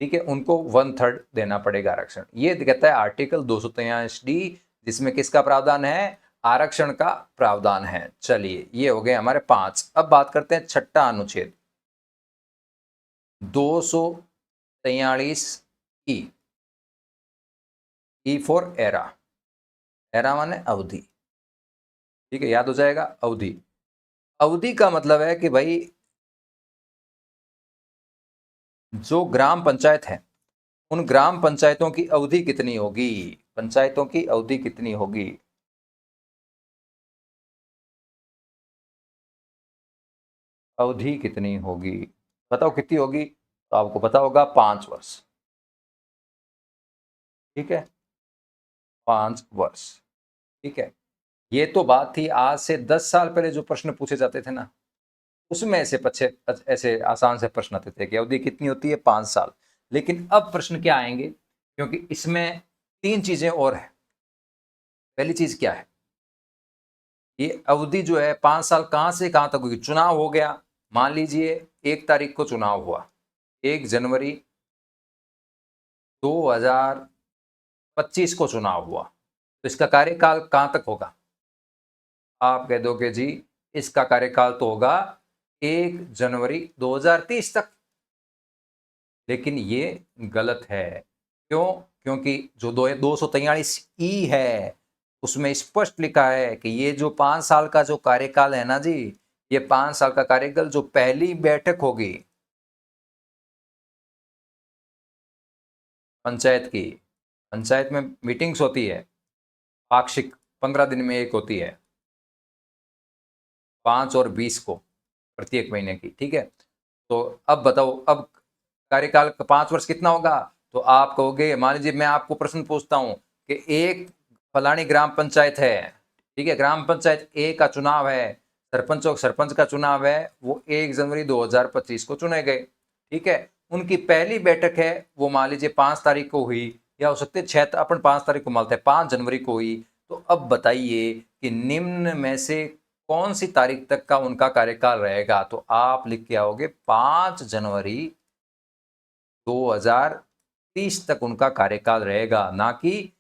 [SPEAKER 1] ठीक है, उनको 1/3 देना पड़ेगा आरक्षण। ये कहता है आर्टिकल 243D, जिसमें किसका प्रावधान है, आरक्षण का प्रावधान है। चलिए, ये हो गए हमारे 5। अब बात करते हैं छठा अनुच्छेद 243 ई फॉर एरा, एरा माने अवधि। ठीक है, याद हो जाएगा, अवधि। अवधि का मतलब है कि भाई जो ग्राम पंचायत है, उन ग्राम पंचायतों की अवधि कितनी होगी, पंचायतों की अवधि कितनी होगी। अवधि कितनी होगी, बताओ कितनी होगी, तो आपको पता होगा 5 वर्ष। ठीक है, 5 वर्ष। ठीक है, ये तो बात थी आज से 10 साल पहले जो प्रश्न पूछे जाते थे ना, उसमें ऐसे आसान से प्रश्न आते थे कि अवधि कितनी होती है, 5 साल। लेकिन अब प्रश्न क्या आएंगे, क्योंकि इसमें 3 चीजें और है। पहली चीज क्या है, ये अवधि जो है 5 साल कहां से कहां तक होगी, चुनाव हो गया, मान लीजिए 1 तारीख को चुनाव हुआ, 1 जनवरी 2025 को चुनाव हुआ, तो इसका कार्यकाल कहां तक होगा, आप कह दोगे जी इसका कार्यकाल तो होगा 1 जनवरी 2030 तक। लेकिन ये गलत है, क्यों, क्योंकि जो 243 है उसमें स्पष्ट लिखा है कि ये जो 5 साल का जो कार्यकाल है ना जी, ये 5 साल का कार्यकाल जो पहली बैठक होगी पंचायत की, पंचायत में मीटिंग्स होती है पाक्षिक, 15 दिन में एक होती है, 5 और 20 को प्रत्येक महीने की। ठीक है, तो अब बताओ, अब कार्यकाल 5 वर्ष कितना होगा, तो आप कहोगे, मान लीजिए मैं आपको प्रश्न पूछता हूं कि एक फलानी ग्राम पंचायत है, ठीक है, ग्राम पंचायत ए का चुनाव है, सरपंच और सरपंच का चुनाव है, वो 1 जनवरी 2025 को चुने गए। ठीक है, उनकी पहली बैठक है वो मान लीजिए 5 तारीख को हुई, या हो सकते 6, अपन 5 तारीख को मानते हैं, 5 जनवरी को हुई। तो अब बताइए कि निम्न में से कौन सी तारीख तक का उनका कार्यकाल रहेगा, तो आप लिख के आओगे 5 जनवरी 2030 तक उनका कार्यकाल रहेगा, ना कि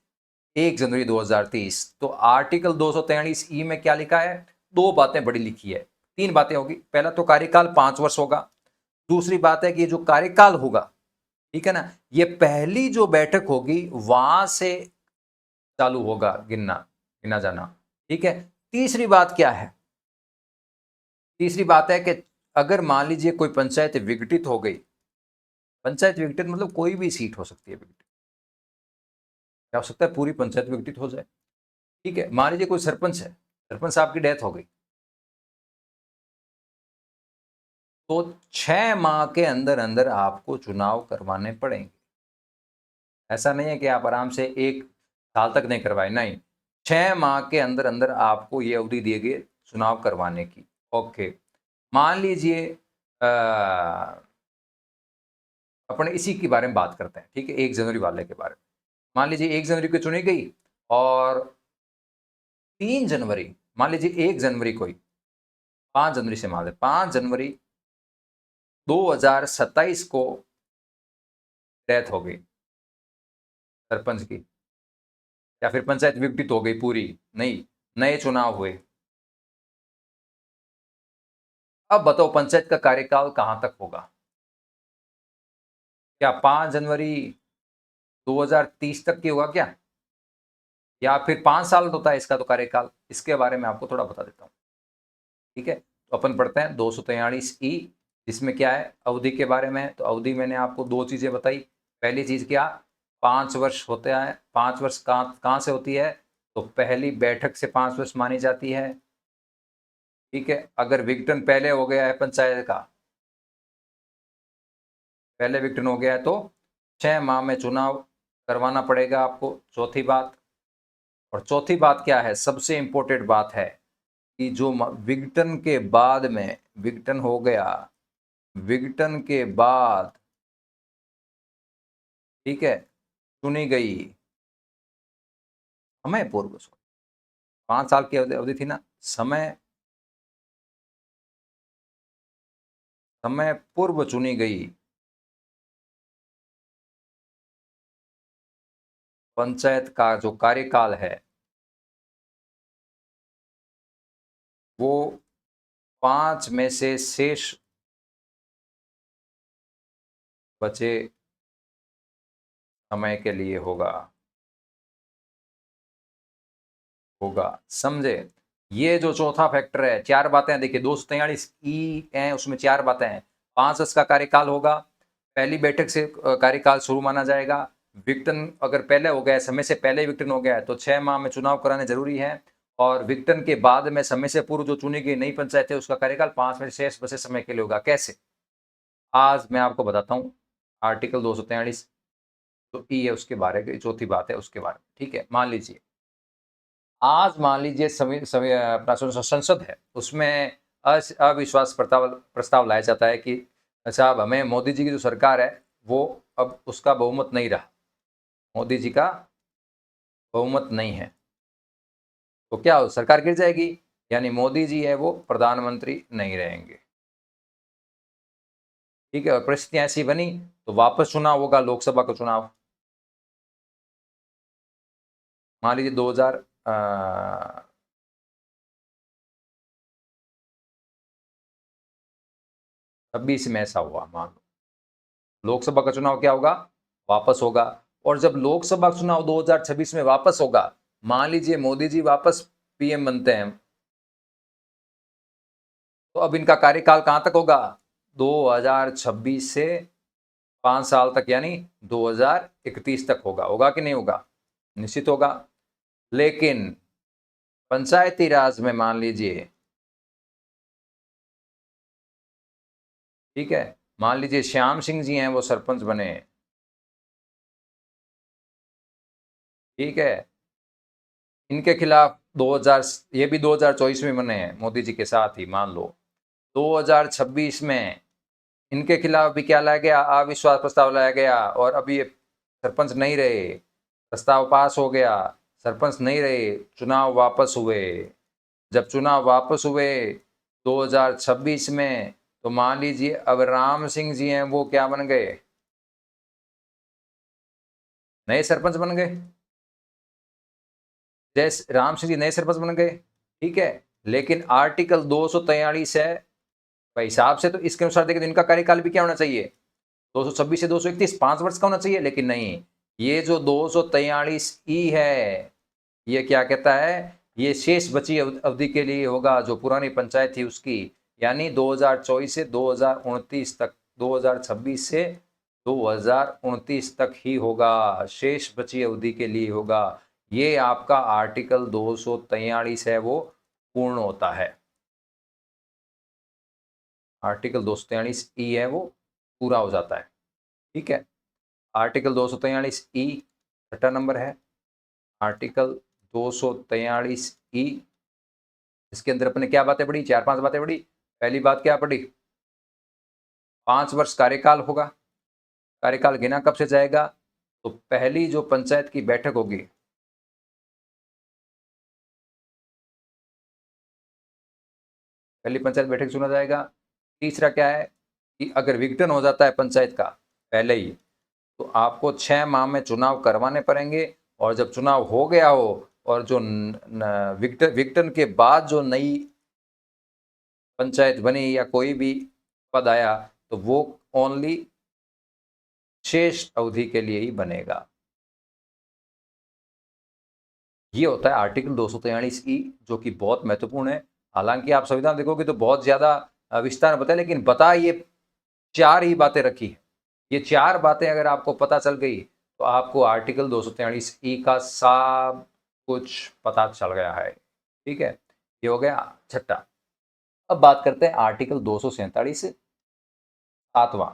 [SPEAKER 1] 1 जनवरी 2030। तो आर्टिकल 243 में क्या लिखा है, 2 बातें बड़ी लिखी है, 3 बातें होगी। पहला तो कार्यकाल 5 वर्ष होगा, दूसरी बात है कि जो कार्यकाल होगा, ठीक है ना, ये पहली जो बैठक होगी वहां से चालू होगा गिनना, गिना जाना। ठीक है, तीसरी बात क्या है, तीसरी बात है कि अगर मान लीजिए कोई पंचायत विघटित हो गई, पंचायत विघटित मतलब कोई भी सीट हो सकती है विघटित, क्या हो सकता है, पूरी पंचायत विघटित हो जाए। ठीक है, मान लीजिए कोई सरपंच है, सरपंच साहब की डेथ हो गई, तो 6 माह के अंदर अंदर आपको चुनाव करवाने पड़ेंगे। ऐसा नहीं है कि आप आराम से 1 साल तक नहीं करवाए, नहीं, 6 माह के अंदर अंदर आपको ये अवधि दी गई चुनाव करवाने की। ओके, मान लीजिए अपन इसी के बारे में बात करते हैं, ठीक है, 1 जनवरी वाले के बारे में। मान लीजिए 1 जनवरी को चुनी गई, और 3 जनवरी, मान लीजिए 1 जनवरी को ही, 5 जनवरी से मान लें, 5 जनवरी 2027 को डेथ हो गई सरपंच की, या फिर पंचायत विघटित हो गई पूरी, नहीं, नए चुनाव हुए। अब बताओ पंचायत का कार्यकाल कहां तक होगा, क्या 5 जनवरी 2030 तक की होगा क्या, या फिर 5 साल होता है इसका तो कार्यकाल, इसके बारे में आपको थोड़ा बता देता हूँ। ठीक है, तो अपन पढ़ते हैं 243 ई, जिसमें क्या है अवधि के बारे में। तो अवधि मैंने आपको 2 चीज़ें बताई। पहली चीज़ क्या, 5 वर्ष होता है। 5 वर्ष कहाँ से होती है, तो पहली बैठक से 5 वर्ष मानी जाती है। ठीक है, अगर विघटन पहले हो गया है पंचायत का, पहले विघटन हो गया है तो 6 माह में चुनाव करवाना पड़ेगा आपको, चौथी बात। और चौथी बात क्या है, सबसे इंपॉर्टेंट बात है कि जो विघटन के बाद में, विघटन हो गया, विघटन के बाद, ठीक है, चुनी गई, समय पूर्व, 5 साल की अवधि थी ना, समय समय पूर्व चुनी गई पंचायत का जो कार्यकाल है वो 5 में से शेष बचे समय के लिए होगा। समझे? ये जो चौथा फैक्टर है, 4 बातें देखिए, 243 ई है, उसमें 4 बातें हैं। 5 वर्ष का कार्यकाल होगा, पहली बैठक से कार्यकाल शुरू माना जाएगा, विघटन अगर पहले हो गया, समय से पहले विघटन हो गया है तो 6 माह में चुनाव कराने जरूरी है, और विघटन के बाद में समय से पूर्व जो चुनी गई नई पंचायत है उसका कार्यकाल 5 में शेष बचे समय के लिए होगा। कैसे? आज मैं आपको बताता हूँ। आर्टिकल 243 तो ई है, उसके बारे में चौथी बात है उसके बारे में। ठीक है, मान लीजिए आज, मान लीजिए अपना संसद है, उसमें अविश्वास प्रस्ताव लाया जाता है कि साहब हमें मोदी जी की जो सरकार है वो अब उसका बहुमत नहीं रहा, मोदी जी का बहुमत नहीं है, तो क्या हो, सरकार गिर जाएगी, यानी मोदी जी है वो प्रधानमंत्री नहीं रहेंगे। ठीक है, और परिस्थितियां ऐसी बनी तो वापस चुनाव होगा, लोकसभा का चुनाव। मान लीजिए 2026 में ऐसा हुआ, मान लो लोकसभा का चुनाव क्या होगा, वापस होगा। और जब लोकसभा चुनाव 2026 में वापस होगा, मान लीजिए मोदी जी वापस पीएम बनते हैं, तो अब इनका कार्यकाल कहां तक होगा, 2026 से 5 साल तक, यानी 2031 तक होगा। होगा कि नहीं होगा? निश्चित होगा। लेकिन पंचायती राज में मान लीजिए, ठीक है, मान लीजिए श्याम सिंह जी हैं वो सरपंच बने, ठीक है, इनके खिलाफ 2000, ये भी 2024 में बने हैं मोदी जी के साथ ही, मान लो 2026 में इनके खिलाफ भी क्या लाया गया, अविश्वास प्रस्ताव लाया गया, और अभी ये सरपंच नहीं रहे, प्रस्ताव पास हो गया, सरपंच नहीं रहे, चुनाव वापस हुए। जब चुनाव वापस हुए 2026 में, तो मान लीजिए अब राम सिंह जी हैं वो क्या बन गए, नए सरपंच बन गए। जैसे राम सिंह जी नए सरपंच बन गए, ठीक है, लेकिन आर्टिकल 243 है भाई, हिसाब से तो इसके अनुसार देखें तो इनका कार्यकाल भी क्या होना चाहिए, 226 से 231, 5 वर्ष का होना चाहिए। लेकिन नहीं, ये जो 243 ई है, ये क्या कहता है, ये शेष बची अवधि के लिए होगा, जो पुरानी पंचायत थी उसकी, यानी 2024 से 2029 तक, 2026 से 2029 तक ही होगा, शेष बची अवधि के लिए होगा। ये आपका आर्टिकल 243 है वो पूर्ण होता है, आर्टिकल 243 ई है वो पूरा हो जाता है। ठीक है, आर्टिकल 243 ई छठा नंबर है, आर्टिकल 243 ई। इसके अंदर अपने क्या बातें पढ़ी, 4-5 बातें पढ़ी। पहली बात क्या पढ़ी, 5 वर्ष कार्यकाल होगा। कार्यकाल गिना कब से जाएगा, तो पहली जो पंचायत की बैठक होगी, पहली पंचायत बैठक चुना जाएगा। तीसरा क्या है कि अगर विघटन हो जाता है पंचायत का पहले ही, तो आपको 6 माह में चुनाव करवाने पड़ेंगे, और जब चुनाव हो गया हो और जो विघटन के बाद जो नई पंचायत बनी या कोई भी पद आया, तो वो ओनली शेष अवधि के लिए ही बनेगा। ये होता है आर्टिकल 243 ई, जो कि बहुत महत्वपूर्ण है। हालांकि आप संविधान देखोगे तो बहुत ज्यादा विस्तार बताए, लेकिन बता ये 4 ही बातें रखी है। ये 4 बातें अगर आपको पता चल गई तो आपको आर्टिकल 243 ई का सब कुछ पता चल गया है। ठीक है, ये हो गया छठा। अब बात करते हैं आर्टिकल 247 सातवां,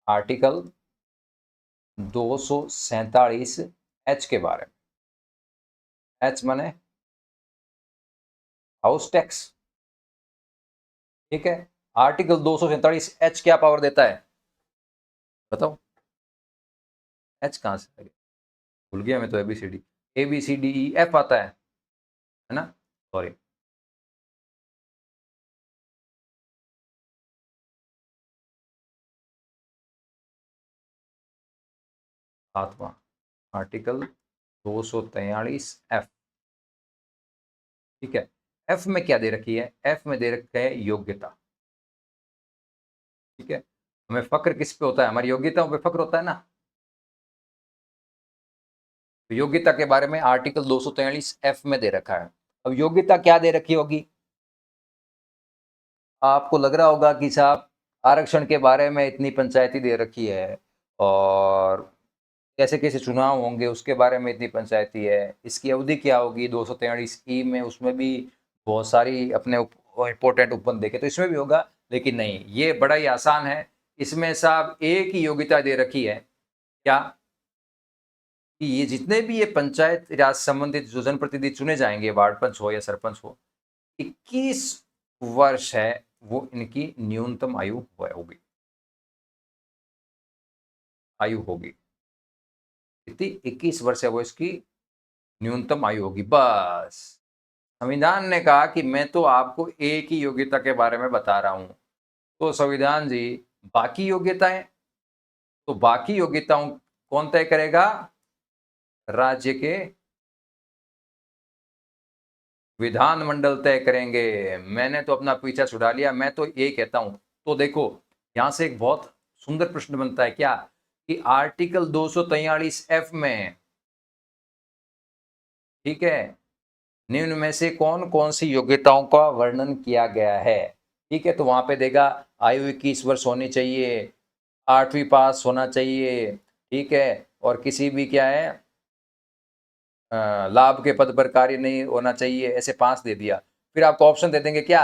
[SPEAKER 1] आर्टिकल 247 एच के बारे में। एच माने हाउस टैक्स। ठीक है, आर्टिकल 247 एच क्या पावर देता है बताओ? एच कहां से आ गया, भूल गया मैं तो। ABCD E F आता है ना, सॉरी। सातवां आर्टिकल 243 F। ठीक है, एफ में क्या दे रखी है? एफ में दे रखा है योग्यता। ठीक है, हमें फक्र किस पे होता है? हमारी योग्यताओं पे फक्र होता है ना। तो योग्यता के बारे में आर्टिकल 243 F में दे रखा है। अब योग्यता क्या दे रखी होगी? आपको लग रहा होगा कि साहब आरक्षण के बारे में इतनी पंचायती दे रखी है, और कैसे कैसे चुनाव होंगे उसके बारे में इतनी पंचायती है, इसकी अवधि क्या होगी 243 ई में, उसमें भी बहुत सारी अपने इंपॉर्टेंट उपबंध देखे तो इसमें भी होगा। लेकिन नहीं, ये बड़ा ही आसान है। इसमें साहब एक ही योग्यता दे रखी है, क्या? कि ये जितने भी ये पंचायत राज संबंधित जो जनप्रतिनिधि चुने जाएंगे, वार्ड पंच हो या सरपंच हो, 21 वर्ष है वो इनकी न्यूनतम आयु होगी। आयु होगी कितनी? 21 वर्ष है वो इसकी न्यूनतम आयु होगी, बस। संविधान ने कहा कि मैं तो आपको एक ही योग्यता के बारे में बता रहा हूं। तो संविधान जी, बाकी योग्यताएं, तो बाकी योग्यताओं कौन तय करेगा? राज्य के विधानमंडल तय करेंगे। मैंने तो अपना पीछा छुड़ा लिया, मैं तो ये कहता हूं। तो देखो, यहां से एक बहुत सुंदर प्रश्न बनता है, क्या? कि आर्टिकल 243F में, ठीक है, निम्न में से कौन कौन सी योग्यताओं का वर्णन किया गया है? ठीक है, तो वहां पे देगा आयु 21 वर्ष होनी चाहिए, 8वीं पास होना चाहिए, ठीक है, और किसी भी क्या है लाभ के पद पर कार्य नहीं होना चाहिए, ऐसे 5 दे दिया। फिर आपको ऑप्शन दे देंगे, क्या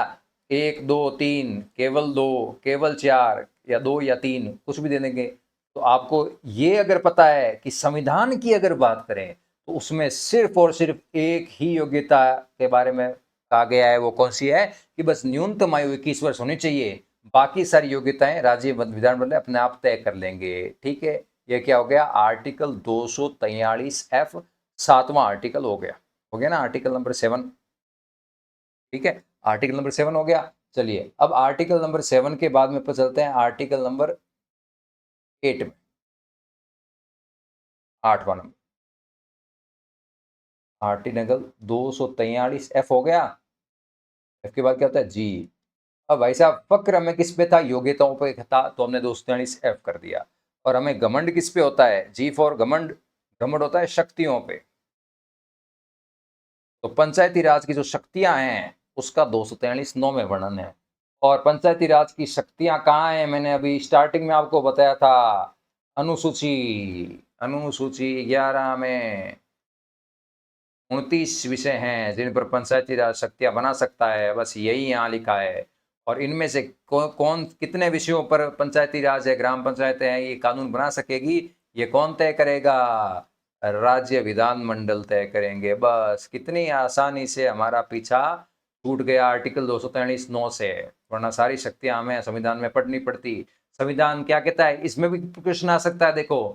[SPEAKER 1] 1 2 3, केवल 2, केवल 4, या 2 या 3, कुछ भी दे देंगे। तो आपको ये अगर पता है कि संविधान की अगर बात करें तो उसमें सिर्फ और सिर्फ एक ही योग्यता के बारे में कहा गया है, वो कौन सी है? कि बस न्यूनतम आयु 21 वर्ष होनी चाहिए, बाकी सारी योग्यताएं राज्य विधानमंडल अपने आप तय कर लेंगे। ठीक है, ये क्या हो गया? आर्टिकल 243F सातवां आर्टिकल हो गया। हो गया ना, आर्टिकल नंबर 7। ठीक है, आर्टिकल नंबर 7 हो गया। चलिए, अब आर्टिकल नंबर 7 के बाद में चलते हैं आर्टिकल नंबर 8 में, 8वां नंबर। आर्टिकल 243F हो गया। एफ के बाद क्या होता है? जी। अब भाई साहब, फक्र हमें किस पे था? योग्यताओं पे था, तो हमने 243F कर दिया। और हमें घमंड किस पे होता है? जी फॉर घमंड। घमंड होता है शक्तियों पे। तो पंचायती राज की जो शक्तियां हैं उसका 243 में वर्णन है। और पंचायती राज की शक्तियां कहाँ हैं? मैंने अभी स्टार्टिंग में आपको बताया था, अनुसूची अनुसूची 11 में 29 विषय हैं जिन पर पंचायती राज शक्तियां बना सकता है, बस यही यहाँ लिखा है। और इनमें से कौन कितने विषयों पर पंचायती राज है, ग्राम पंचायतें हैं, ये कानून बना सकेगी, ये कौन तय करेगा? राज्य विधानमंडल तय करेंगे। बस कितनी आसानी से हमारा पीछा छूट गया आर्टिकल 243(9) से, वरना सारी शक्तियां हमें संविधान में पढ़नी पड़ती। संविधान क्या कहता है? इसमें भी प्रश्न आ सकता है, देखो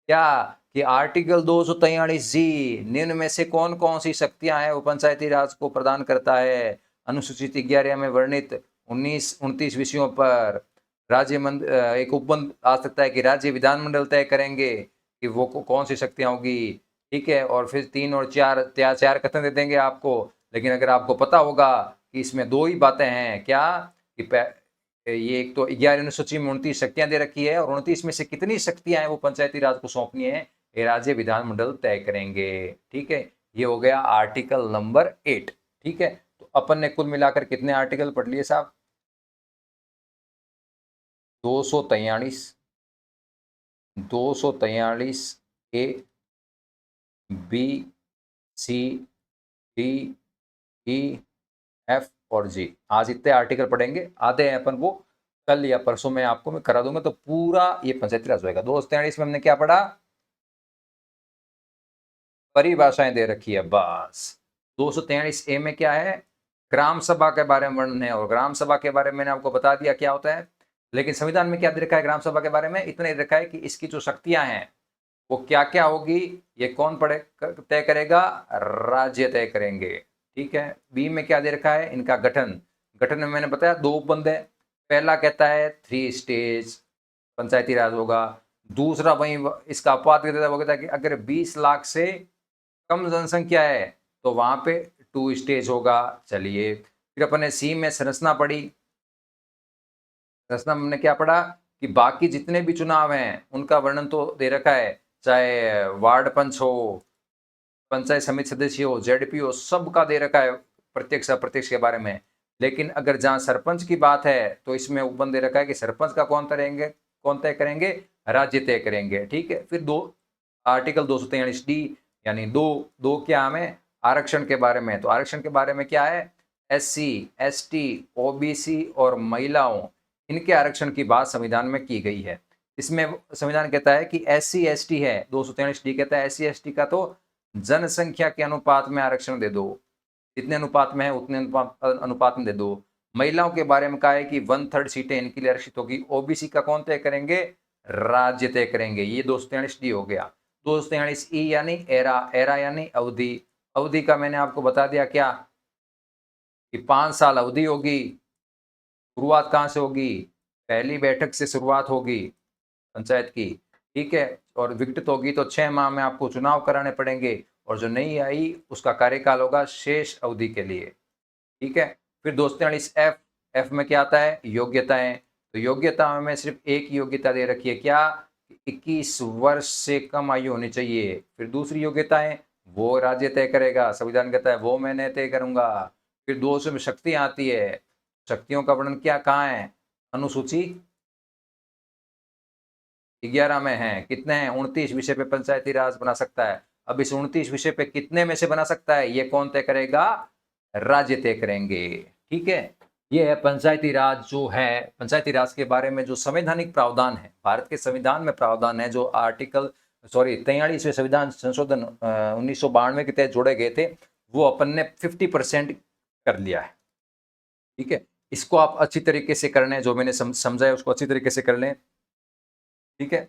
[SPEAKER 1] क्या, कि आर्टिकल 243G निम्न में से कौन कौन सी शक्तियां हैं वो पंचायती राज को प्रदान करता है? अनुसूचित 11 में वर्णित 29 विषयों पर राज्य एक उपबंध आ सकता है कि राज्य विधानमंडल तय करेंगे कि वो कौन सी शक्तियां होगी। ठीक है, और फिर 3 और 4 कथन दे देंगे आपको। लेकिन अगर आपको पता होगा कि इसमें 2 ही बातें हैं, क्या कि ये एक तो 11 अनुसूची में 29 शक्तियां दे रखी है, और 29 में से कितनी शक्तियां हैं वो पंचायती राज को सौंपनी है, ये राज्य विधानमंडल तय करेंगे। ठीक है, ये हो गया आर्टिकल नंबर 8। ठीक है, तो अपन ने कुल मिलाकर कितने आर्टिकल पढ़ लिए साहब? 243। 243 ए, बी, सी, डी, ई, एफ और जी। आज इतने आर्टिकल पढ़ेंगे, आधे हैं अपन वो कल या परसों में आपको मैं करा दूंगा, तो पूरा ये पंचायती राज होगा। 243 में हमने क्या पढ़ा? परिभाषाएं दे रखी है बस। 243 ए में क्या है? ग्राम सभा के बारे में वर्णन है, और ग्राम सभा के बारे में मैंने आपको बता दिया क्या होता है। लेकिन संविधान में क्या दे रखा है ग्राम सभा के बारे में? इतना दे रखा है कि इसकी जो शक्तियां हैं वो क्या क्या होगी, ये कौन तय करेगा? राज्य तय करेंगे। ठीक है। बी में क्या दे रखा है? इनका गठन। गठन में मैंने बताया दो उपबंध है। पहला कहता है 3 स्टेज पंचायती राज होगा। दूसरा वही इसका अपवाद कहता है, वो कहता है कि अगर 20 लाख से कम जनसंख्या है तो वहां पे 2 स्टेज होगा। चलिए, फिर अपन ने सी में संरचना पढ़ी। संरचना में हमने क्या पढ़ा कि बाकी जितने भी चुनाव हैं उनका वर्णन तो दे रखा है, चाहे वार्ड पंच हो, पंचायत समिति सदस्य हो, जेडपी हो, सबका दे रखा है प्रत्यक्ष अप्रत्यक्ष के बारे में। लेकिन अगर जहां सरपंच की बात है तो इसमें उपबंध दे रखा है कि सरपंच का कौन तय करेंगे? राज्य तय करेंगे। ठीक है। फिर दो आर्टिकल 243 डी, यानी दो क्या हमें आरक्षण के बारे में। तो आरक्षण के बारे में क्या है? SC, ST, OBC और महिलाओं, इनके आरक्षण की बात संविधान में की गई है। इसमें संविधान कहता है कि SC ST है, 243 डी कहता है SC ST का तो जनसंख्या के अनुपात में आरक्षण दे दो, जितने अनुपात में है उतने अनुपात में दे दो। महिलाओं के बारे में कहा है कि 1/3 सीटें इनके लिए आरक्षित होगी। ओबीसी का कौन तय करेंगे? राज्य तय करेंगे। ये 243 डी हो गया। 243 ई यानी एरा, एरा यानी अवधि। अवधि का मैंने आपको बता दिया क्या कि 5 साल अवधि होगी। शुरुआत कहां से होगी? पहली बैठक से शुरुआत होगी पंचायत की। ठीक है। और विघटित होगी तो 6 माह में आपको चुनाव कराने पड़ेंगे, और जो नहीं आई उसका कार्यकाल होगा शेष अवधि के लिए। ठीक है। फिर 243 एफ, एफ में क्या आता है? योग्यताएं। तो योग्यता में सिर्फ एक योग्यता दे रखी है, क्या? 21 वर्ष से कम आयु होनी चाहिए। फिर दूसरी योग्यताएं वो राज्य तय करेगा, संविधान कहता है वो मैंने तय करूंगा। फिर 200 में शक्तियां आती है। शक्तियों का वर्णन क्या कहाँ है? अनुसूची 11 में है। कितने हैं? 29 विषय पे पंचायती राज बना सकता है। अब इस 29 विषय पे कितने में से बना सकता है, ये कौन तय करेगा? राज्य तय करेंगे। ठीक है। ये है पंचायती राज। जो है पंचायती राज के बारे में जो संवैधानिक प्रावधान है, भारत के संविधान में प्रावधान है, जो आर्टिकल 43वें संविधान संशोधन 1992 के तहत जोड़े गए थे, वो अपन ने 50% कर लिया है। ठीक है। इसको आप अच्छी तरीके से कर लें, जो मैंने समझा है उसको अच्छी तरीके से कर लें। ठीक है।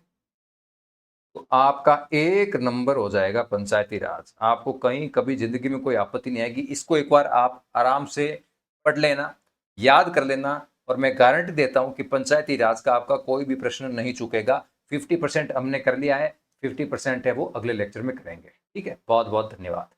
[SPEAKER 1] तो आपका 1 नंबर हो जाएगा पंचायती राज। आपको कहीं कभी जिंदगी में कोई आपत्ति नहीं आएगी। इसको एक बार आप आराम से पढ़ लेना, याद कर लेना, और मैं गारंटी देता हूं कि पंचायती राज का आपका कोई भी प्रश्न नहीं चूकेगा। 50% हमने कर लिया है, 50% है वो अगले लेक्चर में करेंगे। ठीक है। बहुत बहुत धन्यवाद।